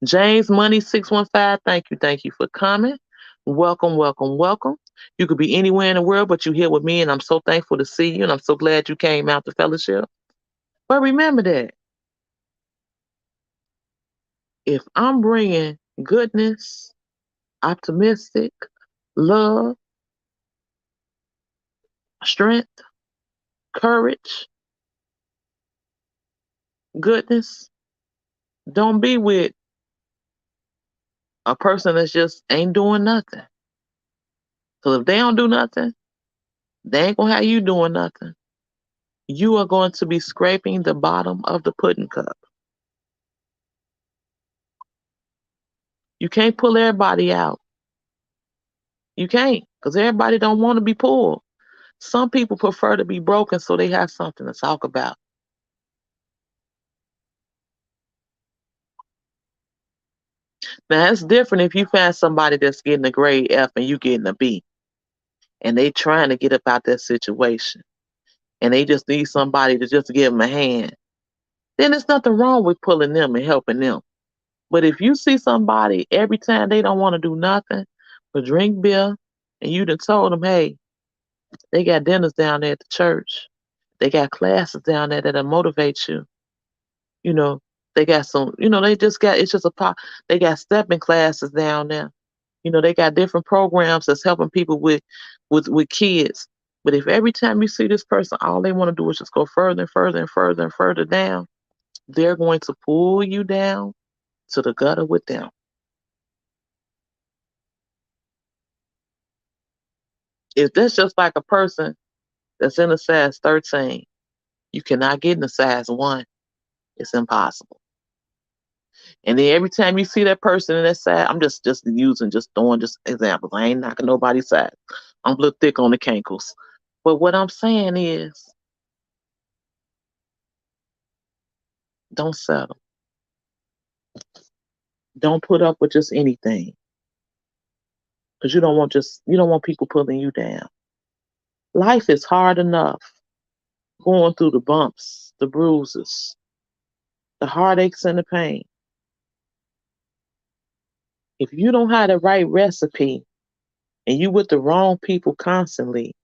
James Money 615, thank you for coming. Welcome, welcome, welcome. You could be anywhere in the world, but you're here with me, and I'm so thankful to see you, and I'm so glad you came out to fellowship. But remember that if I'm bringing goodness, optimistic, love, strength, courage, goodness, don't be with a person that's just ain't doing nothing. Because if they don't do nothing, they ain't gonna have you doing nothing. You are going to be scraping the bottom of the pudding cup. You can't pull everybody out. You can't, because everybody don't want to be pulled. Some people prefer to be broken so they have something to talk about. Now it's different if you find somebody that's getting a grade F and you getting a B, and they trying to get up out that situation, and they just need somebody to just give them a hand. Then there's nothing wrong with pulling them and helping them. But if you see somebody every time they don't want to do nothing but drink beer, and you done told them, hey, they got dinners down there at the church, they got classes down there that'll motivate you. You know, they got some, they just got, it's just a pop. They got stepping classes down there. They got different programs that's helping people with kids. But if every time you see this person, all they want to do is just go further and further and further and further down, they're going to pull you down to the gutter with them. If that's just like a person that's in a size 13, you cannot get in a size 1. It's impossible. And then every time you see that person in that size, I'm just using, just throwing just examples. I ain't knocking nobody's size. I'm a little thick on the cankles. But what I'm saying is, don't settle. Don't put up with just anything. Because you don't want people pulling you down. Life is hard enough going through the bumps, the bruises, the heartaches and the pain. If you don't have the right recipe and you with the wrong people constantly,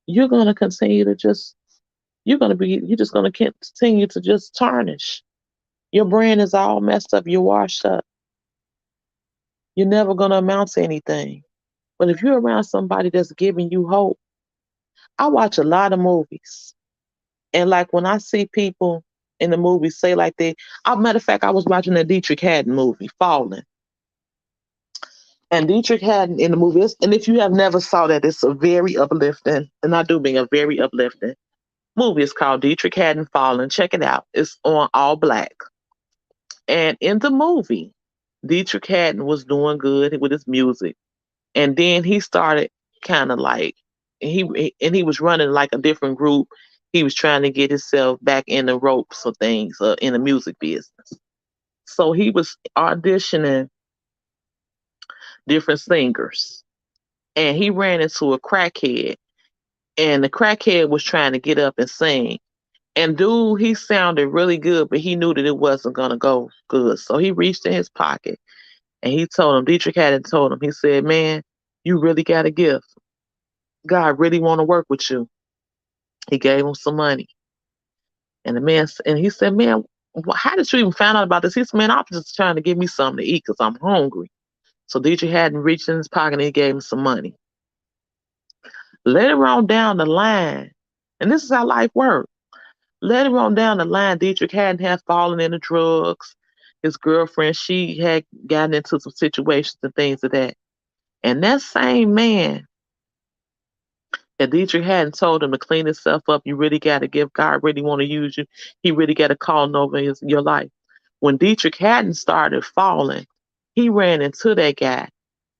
you're gonna continue to you're just gonna continue to just tarnish. Your brand is all messed up, you're washed up. You're never gonna amount to anything. But if you're around somebody that's giving you hope, I watch a lot of movies. And like when I see people in the movies say like matter of fact, I was watching a Dietrich Haddon movie, Fallen. And Dietrich Haddon in the movie, and if you have never saw that, it's a very uplifting, and I do mean a very uplifting movie. It's called Dietrich Haddon Fallen. Check it out. It's on All Black. And in the movie, Dietrich Haddon was doing good with his music. And then he started kind of like, he was running like a different group. He was trying to get himself back in the ropes of things in the music business. So he was auditioning different singers. And he ran into a crackhead. And the crackhead was trying to get up and sing. And dude, he sounded really good, but he knew that it wasn't going to go good. So he reached in his pocket and he told him, Dietrich Haddon told him, he said, man, you really got a gift. God really want to work with you. He gave him some money. And he said, man, how did you even find out about this? He said, man, I'm just trying to give me something to eat because I'm hungry. So Dietrich Haddon reached in his pocket and he gave him some money. Later on down the line, and this is how life works. Later on down the line, Dietrich Haddon had fallen into drugs. His girlfriend, she had gotten into some situations and things of that. And that same man that Dietrich Haddon told him to clean himself up, you really got to give God really want to use you. He really got a calling over your life. When Dietrich Haddon started falling, he ran into that guy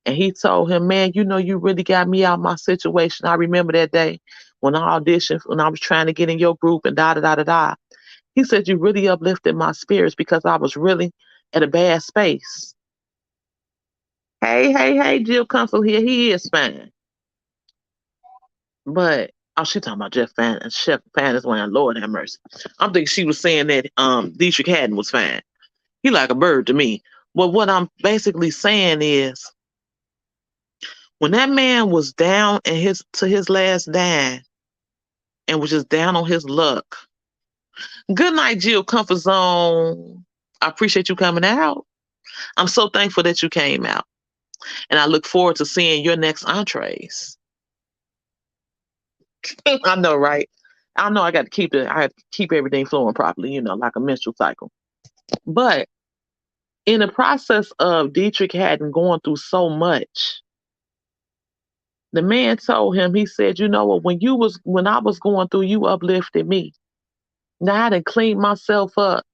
and he told him, man, you really got me out of my situation. I remember that day when I auditioned, when I was trying to get in your group and da da da da da. He said, you really uplifted my spirits because I was really at a bad space. Hey, Jill Consul here. He is fine. But she talking about Jeff Fan and Chef Fan is one. Lord have mercy. I'm thinking she was saying that Dietrich Haddon was fine. He like a bird to me. But what I'm basically saying is when that man was down in his last dime and was just down on his luck. Good night, Jill Comfort Zone. I appreciate you coming out. I'm so thankful that you came out. And I look forward to seeing your next entrees. I know, right? I know I got to I have to keep everything flowing properly, like a menstrual cycle. But in the process of Dietrich Haddon going through so much, the man told him, he said, you know what, when I was going through, you uplifted me. Now I done cleaned myself up.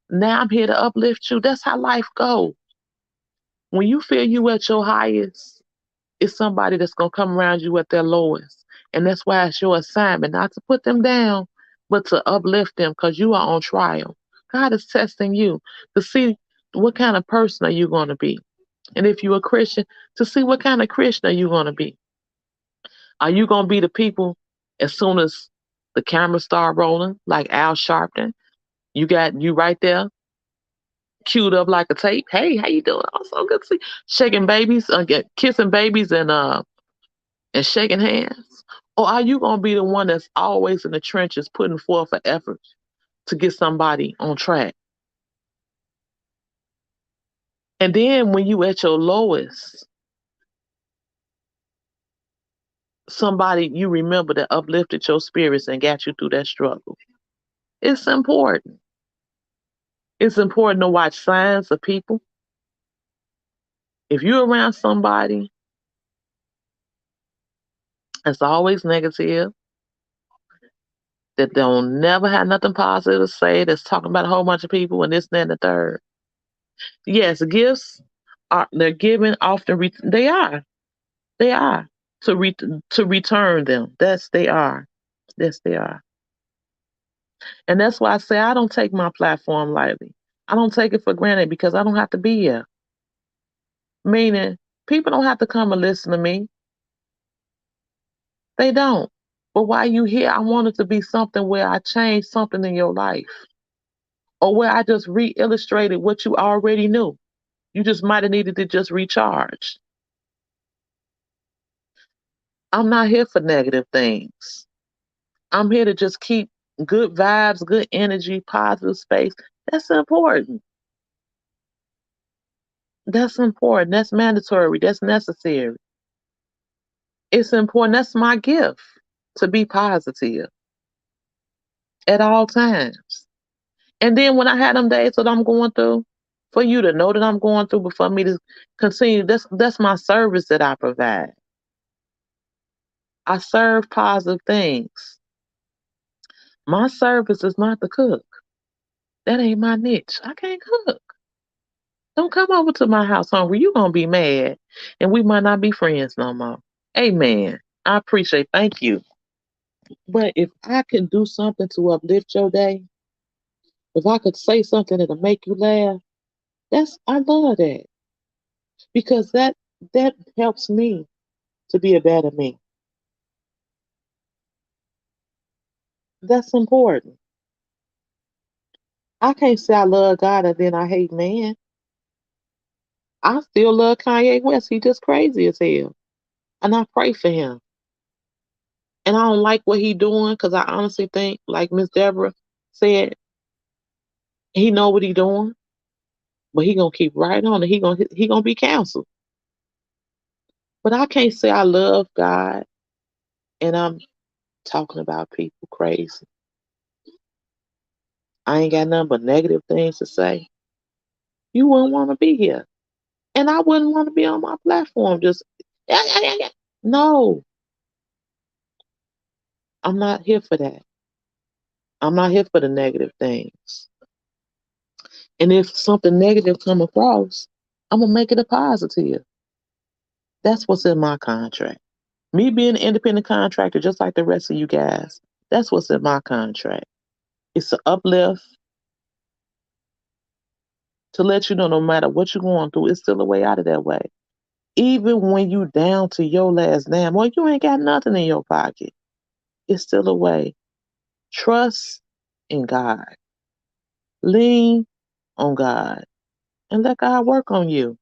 Now I'm here to uplift you. That's how life goes. When you feel you at your highest, it's somebody that's gonna come around you at their lowest. And that's why it's your assignment, not to put them down, but to uplift them because you are on trial. God is testing you to see what kind of person are you gonna be. And if you're a Christian, to see what kind of Christian are you gonna be. Are you gonna be the people as soon as the camera start rolling, like Al Sharpton? You got you right there, queued up like a tape. Hey, how you doing? Oh, so good to see. Shaking babies, kissing babies, and shaking hands. Or are you gonna be the one that's always in the trenches, putting forth an effort to get somebody on track? And then when you at your lowest, somebody you remember that uplifted your spirits and got you through that struggle. It's important. It's important to watch signs of people. If you're around somebody that's always negative, that don't never have nothing positive to say, that's talking about a whole bunch of people and this, and that, and the third. Yes, gifts they're given often. They are to return them. That's they are. Yes, they are. And that's why I say I don't take my platform lightly. I don't take it for granted because I don't have to be here. Meaning, people don't have to come and listen to me. They don't. But while you here, I want it to be something where I change something in your life, or where I just re-illustrated what you already knew. You just might have needed to just recharge. I'm not here for negative things. I'm here to just keep good vibes, good energy, positive space. That's important. That's important. That's mandatory. That's necessary. It's important. That's my gift to be positive at all times. And then when I had them days that I'm going through, for you to know that I'm going through, but for me to continue, that's my service that I provide. I serve positive things. My service is not to cook. That ain't my niche. I can't cook. Don't come over to my house hungry. You gonna be mad, and we might not be friends no more. Amen. I appreciate. Thank you. But if I can do something to uplift your day, if I could say something that'll make you laugh, I love that because that helps me to be a better me. That's important. I can't say I love God and then I hate man. I still love Kanye West. He just crazy as hell, and I pray for him. And I don't like what he doing because I honestly think, like Miss Deborah said, he know what he doing, but he gonna keep right on and he gonna be canceled. But I can't say I love God and I'm talking about people crazy. I ain't got nothing but negative things to say. You wouldn't want to be here. And I wouldn't want to be on my platform just no, I'm not here for that. I'm not here for the negative things. And if something negative come across, I'm gonna make it a positive. That's what's in my contract. Me being an independent contractor, just like the rest of you guys, that's what's in my contract. It's to uplift, to let you know no matter what you're going through, it's still a way out of that way. Even when you down to your last dime or you ain't got nothing in your pocket, it's still a way. Trust in God. Lean on God and let God work on you.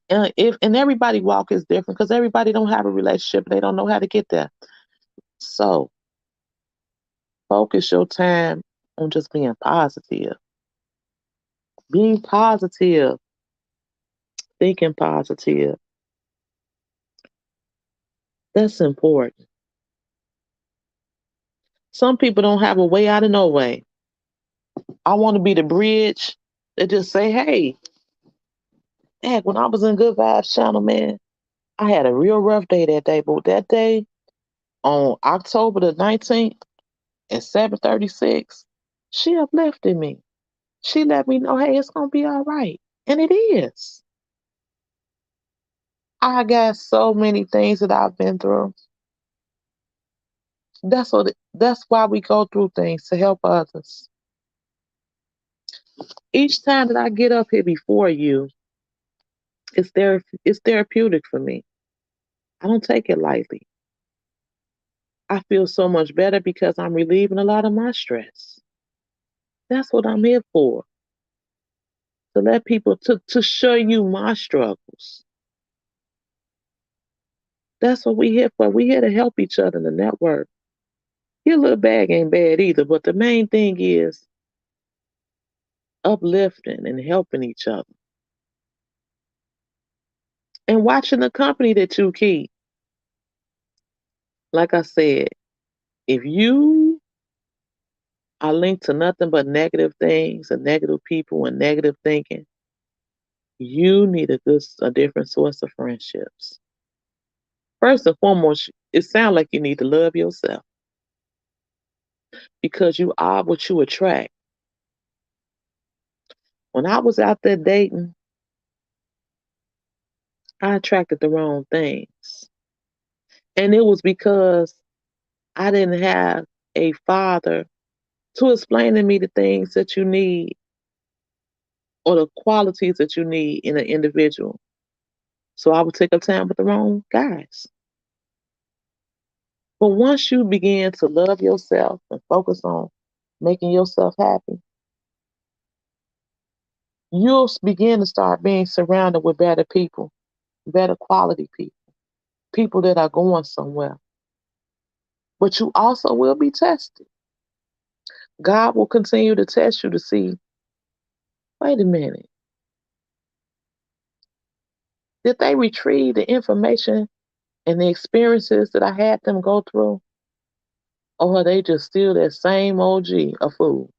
And everybody walk is different because everybody don't have a relationship and they don't know how to get there. So focus your time on just being positive. Being positive, thinking positive. That's important. Some people don't have a way out of no way. I want to be the bridge that just say, hey, heck, when I was in Good Vibes Channel, man, I had a real rough day that day. But that day on October the 19th at 7:36, she uplifted me. She let me know, hey, it's gonna be all right. And it is. I got so many things that I've been through. That's why we go through things to help others. Each time that I get up here before you, it's therapeutic for me. I don't take it lightly. I feel so much better because I'm relieving a lot of my stress. That's what I'm here for. To let people to show you my struggles. That's what we here for. We here to help each other in the network. Your little bag ain't bad either, but the main thing is uplifting and helping each other. And watching the company that you keep. Like I said, if you are linked to nothing but negative things and negative people and negative thinking, you need a different source of friendships. First and foremost, it sounds like you need to love yourself because you are what you attract. When I was out there dating, I attracted the wrong things. And it was because I didn't have a father to explain to me the things that you need or the qualities that you need in an individual. So I would take up time with the wrong guys. But once you begin to love yourself and focus on making yourself happy, you'll begin to start being surrounded with better people, better quality people, people that are going somewhere. But you also will be tested. God will continue to test you to see, wait a minute, did they retrieve the information and the experiences that I had them go through? Or are they just still that same OG, a fool?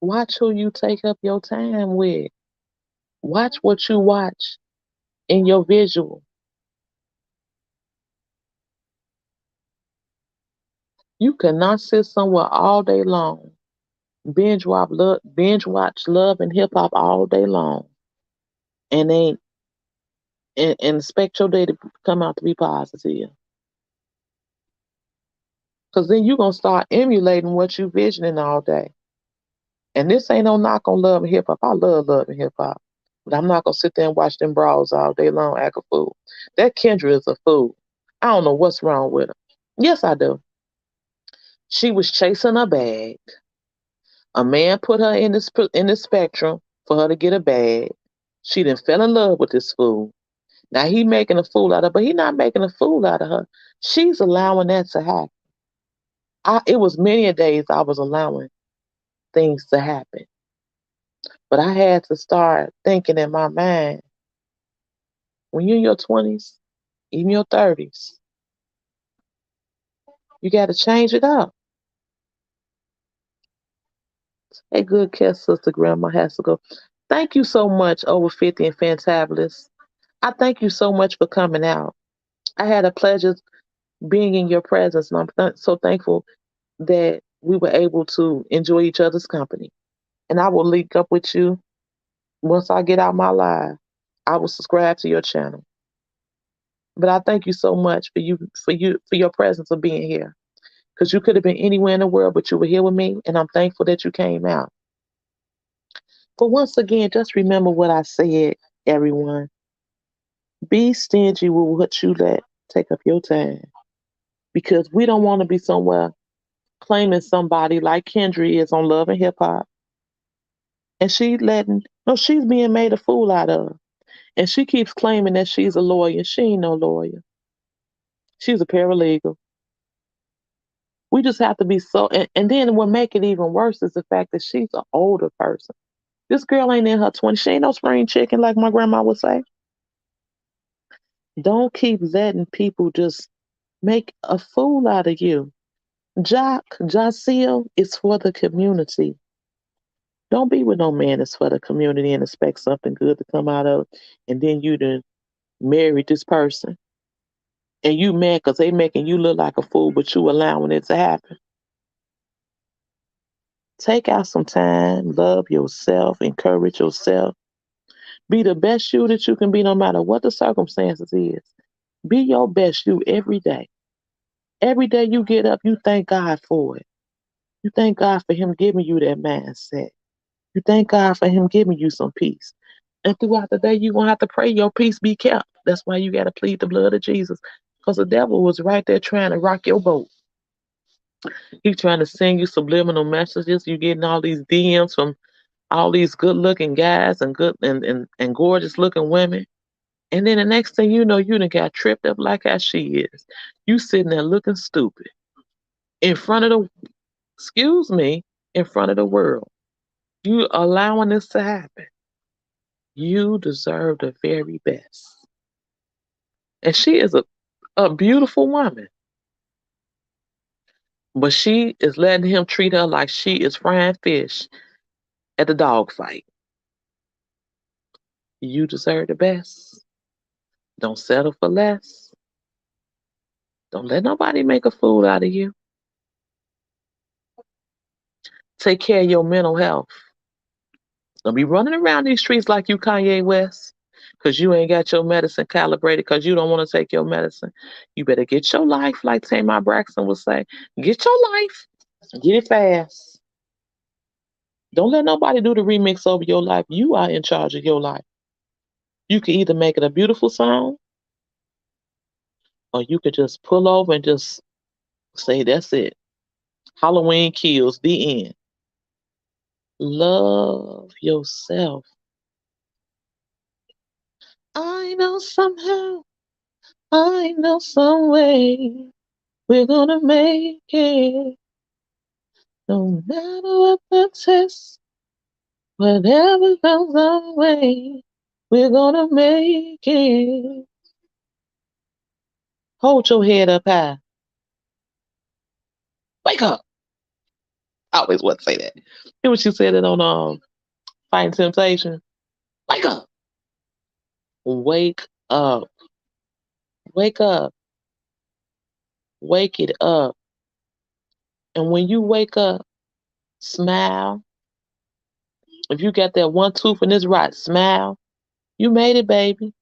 Watch who you take up your time with. Watch what you watch in your visual. You cannot sit somewhere all day long, binge watch love and hip hop all day long, and ain't and expect your day to come out to be positive. Cause then you're gonna start emulating what you visioning all day. And this ain't no knock on love and hip hop. I love and hip hop. But I'm not gonna sit there and watch them brawls all day long act a fool. That Kendra is a fool. I don't know what's wrong with her. Yes, I do. She was chasing a bag. A man put her in the spectrum for her to get a bag. She then fell in love with this fool. Now he making a fool out of her, but he not making a fool out of her. She's allowing that to happen. It was many a days I was allowing things to happen. But I had to start thinking in my mind, when you're in your 20s, even your 30s, you got to change it up. A good kiss, sister grandma has to go. Thank you so much, over 50 and fantabulous. I thank you so much for coming out. I had a pleasure being in your presence, and I'm so thankful that we were able to enjoy each other's company. And I will link up with you once I get out my live. I will subscribe to your channel. But I thank you so much for your presence of being here. Because you could have been anywhere in the world, but you were here with me, and I'm thankful that you came out. But once again, just remember what I said, everyone. Be stingy with what you let take up your time. Because we don't want to be somewhere claiming somebody like Kendra is on Love and Hip Hop. And she's being made a fool out of. And she keeps claiming that she's a lawyer. She ain't no lawyer. She's a paralegal. We just have to be and then what make it even worse is the fact that she's an older person. This girl ain't in her 20s. She ain't no spring chicken like my grandma would say. Don't keep letting people just make a fool out of you. Jaceel is for the community. Don't be with no man that's for the community and expect something good to come out of, and then you done married this person. And you mad because they making you look like a fool, but you allowing it to happen. Take out some time, love yourself, encourage yourself. Be the best you that you can be no matter what the circumstances is. Be your best you every day. Every day you get up, you thank God for it. You thank God for Him giving you that mindset. You thank God for Him giving you some peace. And throughout the day, you're going to have to pray your peace be kept. That's why you got to plead the blood of Jesus. Because the devil was right there trying to rock your boat. He's trying to send you subliminal messages. You getting all these DMs from all these good looking guys and good and gorgeous looking women. And then the next thing you know, you done got tripped up like how she is. You sitting there looking stupid in front of excuse me, in front of the world. You allowing this to happen. You deserve the very best. And she is a beautiful woman. But she is letting him treat her like she is frying fish at the dog fight. You deserve the best. Don't settle for less. Don't let nobody make a fool out of you. Take care of your mental health. Don't be running around these streets like you Kanye West because you ain't got your medicine calibrated because you don't want to take your medicine. You better get your life, like Tamar Braxton would say. Get your life. Get it fast. Don't let nobody do the remix over your life. You are in charge of your life. You can either make it a beautiful song or you could just pull over and just say, that's it. Halloween kills, the end. Love yourself. I know somehow, I know some way we're gonna make it. No matter what the test, whatever comes our way, we're gonna make it. Hold your head up high. Wake up. I always want to say that. Hear what you said it on Fighting Temptation. Wake up. Wake up. Wake up. Wake it up. And when you wake up, smile. If you got that one tooth in this right, smile. You made it, baby.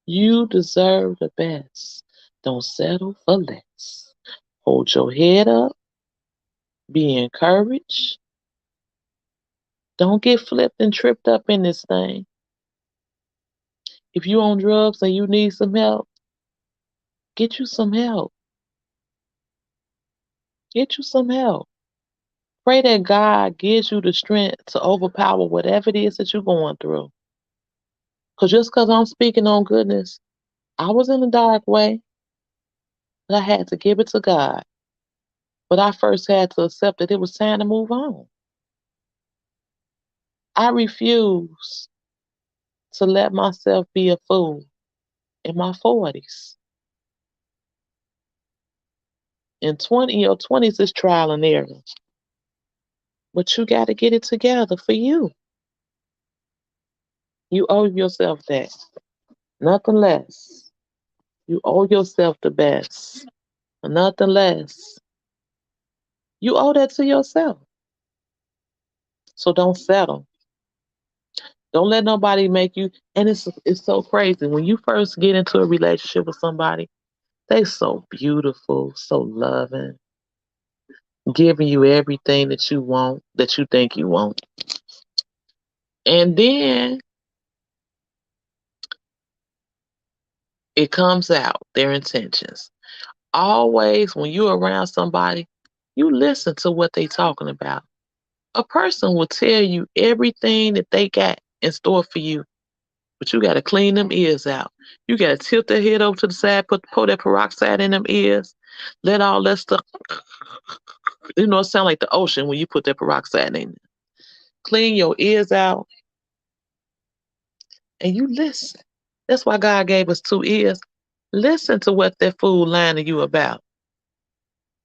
You deserve the best. Don't settle for less. Hold your head up. Be encouraged. Don't get flipped and tripped up in this thing. If you on drugs and you need some help, get you some help. Get you some help. Pray that God gives you the strength to overpower whatever it is that you're going through. Because just because I'm speaking on goodness, I was in a dark way, but I had to give it to God. But I first had to accept that it was time to move on. I refuse to let myself be a fool in my 40s. In your 20s is trial and error. But you got to get it together for you. You owe yourself that. Nothing less. You owe yourself the best. Nothing less. You owe that to yourself. So don't settle. Don't let nobody make you. And it's so crazy when you first get into a relationship with somebody. They so beautiful, so loving, giving you everything that you want, that you think you want. And then it comes out, their intentions. Always when you're around somebody, you listen to what they talking about. A person will tell you everything that they got in store for you, but you got to clean them ears out. You got to tilt their head over to the side, pour that peroxide in them ears, let all that stuff, it sound like the ocean when you put that peroxide in. Clean your ears out and you listen. That's why God gave us two ears. Listen to what that fool lying to you about.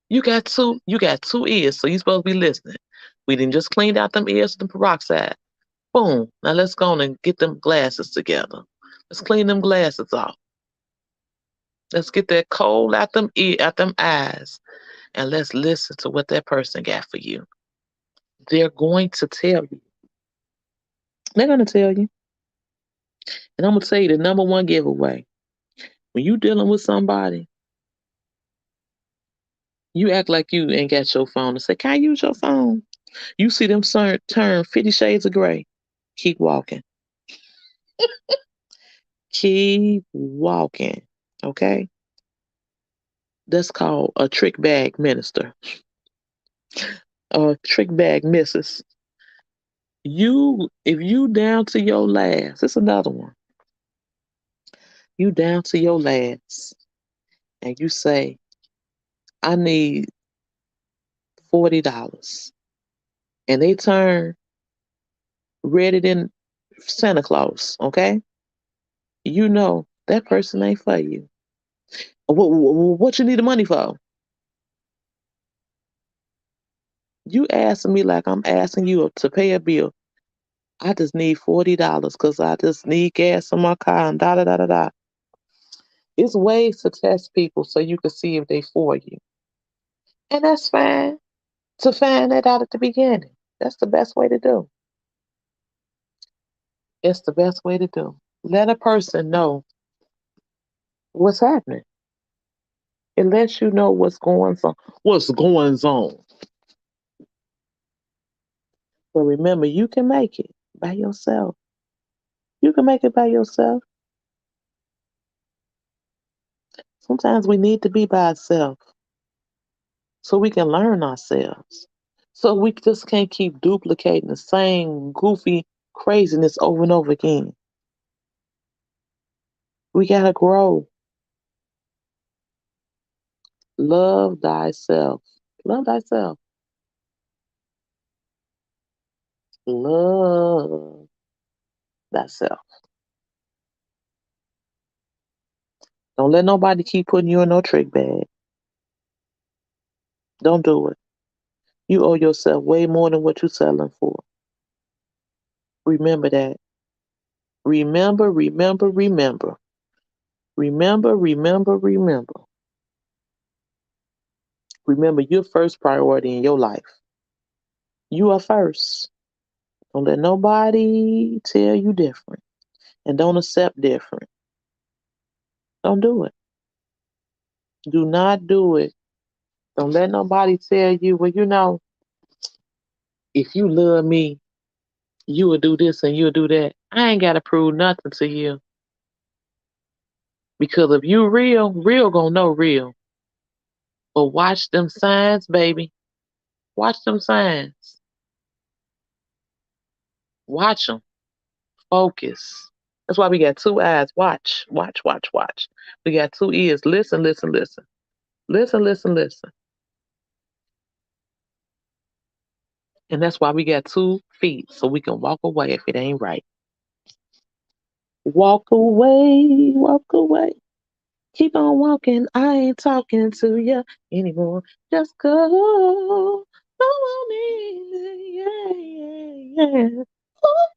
You got two ears, so you supposed to be listening. We didn't just cleaned out them ears with the peroxide. Boom. Now let's go on and get them glasses together. Let's clean them glasses off. Let's get that cold out them eyes, and let's listen to what that person got for you. They're going to tell you. They're going to tell you. And I'm going to tell you the number one giveaway. When you dealing with somebody, you act like you ain't got your phone and say, "Can I use your phone?" You see them turn 50 shades of gray. Keep walking. Keep walking. Okay? That's called a trick bag minister. Or trick bag missus. If you down to your last, it's another one. You down to your last and you say, "I need $40." And they turn redder than Santa Claus, okay? You know that person ain't for you. What you need the money for? You asking me like I'm asking you to pay a bill. I just need $40 because I just need gas in my car and da da da da da. It's ways to test people so you can see if they for you. And that's fine to find that out at the beginning. That's the best way to do. It's the best way to do. Let a person know what's happening. It lets you know what's going on. What's going on. But remember, you can make it by yourself. You can make it by yourself. Sometimes we need to be by ourselves so we can learn ourselves. So we just can't keep duplicating the same goofy craziness over and over again. We gotta grow. Love thyself. Love thyself. Love thyself. Don't let nobody keep putting you in no trick bag. Don't do it. You owe yourself way more than what you're selling for. Remember that. Remember, remember, remember. Remember, remember, remember. Remember, you're first priority in your life. You are first. Don't let nobody tell you different. And don't accept different. Don't do it. Do not do it. Don't let nobody tell you, well, if you love me, you will do this and you'll do that. I ain't got to prove nothing to you. Because if you real, real gonna know real. But watch them signs, baby. Watch them signs. Watch them. Focus. That's why we got two eyes. Watch, watch, watch, watch. We got two ears. Listen, listen, listen. Listen, listen, listen. And that's why we got 2 feet, so we can walk away if it ain't right. Walk away, walk away. Keep on walking. I ain't talking to you anymore. Just go. No one needs yeah, yeah, yeah. Ooh,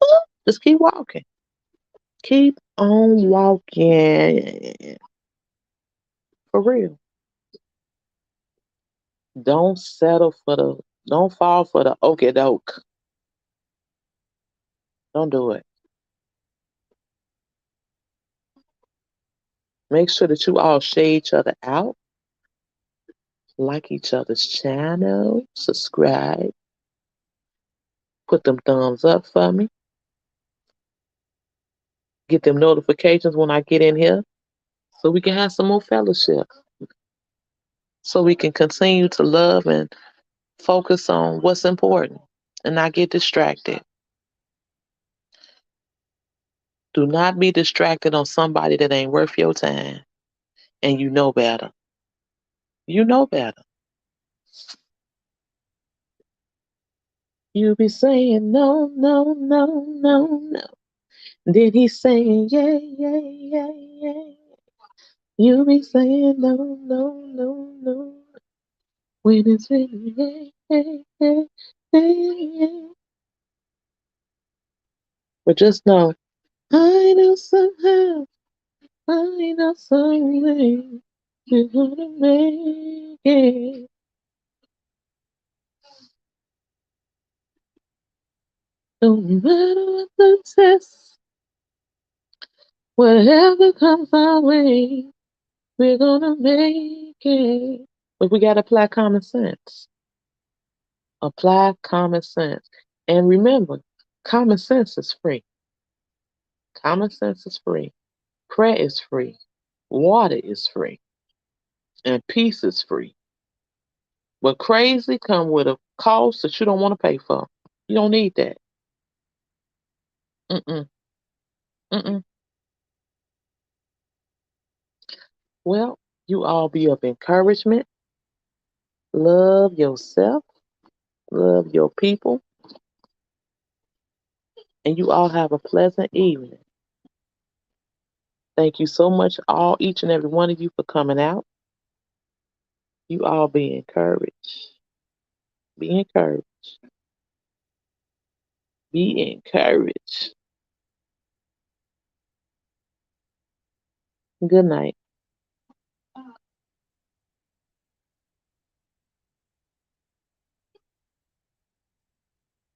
ooh. Just keep walking. Keep on walking. For real. Don't settle for don't fall for the okie doke. Don't do it. Make sure that you all share each other out, like each other's channel, subscribe, put them thumbs up for me, get them notifications when I get in here so we can have some more fellowship, so we can continue to love and focus on what's important and not get distracted. Do not be distracted on somebody that ain't worth your time and you know better. You know better. You be saying no, no, no, no, no. Then he's saying yeah, yeah, yeah, yeah. You be saying no, no, no, no. When it's really yeah, yeah, yeah, yeah, yeah. But just know, I know somehow, I know some way you're gonna make it. No matter what the test, whatever comes our way, we're gonna make it. But we gotta apply common sense. Apply common sense. And remember, common sense is free. Common sense is free. Prayer is free. Water is free. And peace is free. But crazy come with a cost that you don't want to pay for. You don't need that. Mm-mm. Mm-mm. Well, you all be of encouragement. Love yourself. Love your people. And you all have a pleasant evening. Thank you so much, all each and every one of you, for coming out. You all be encouraged. Be encouraged. Be encouraged. Good night.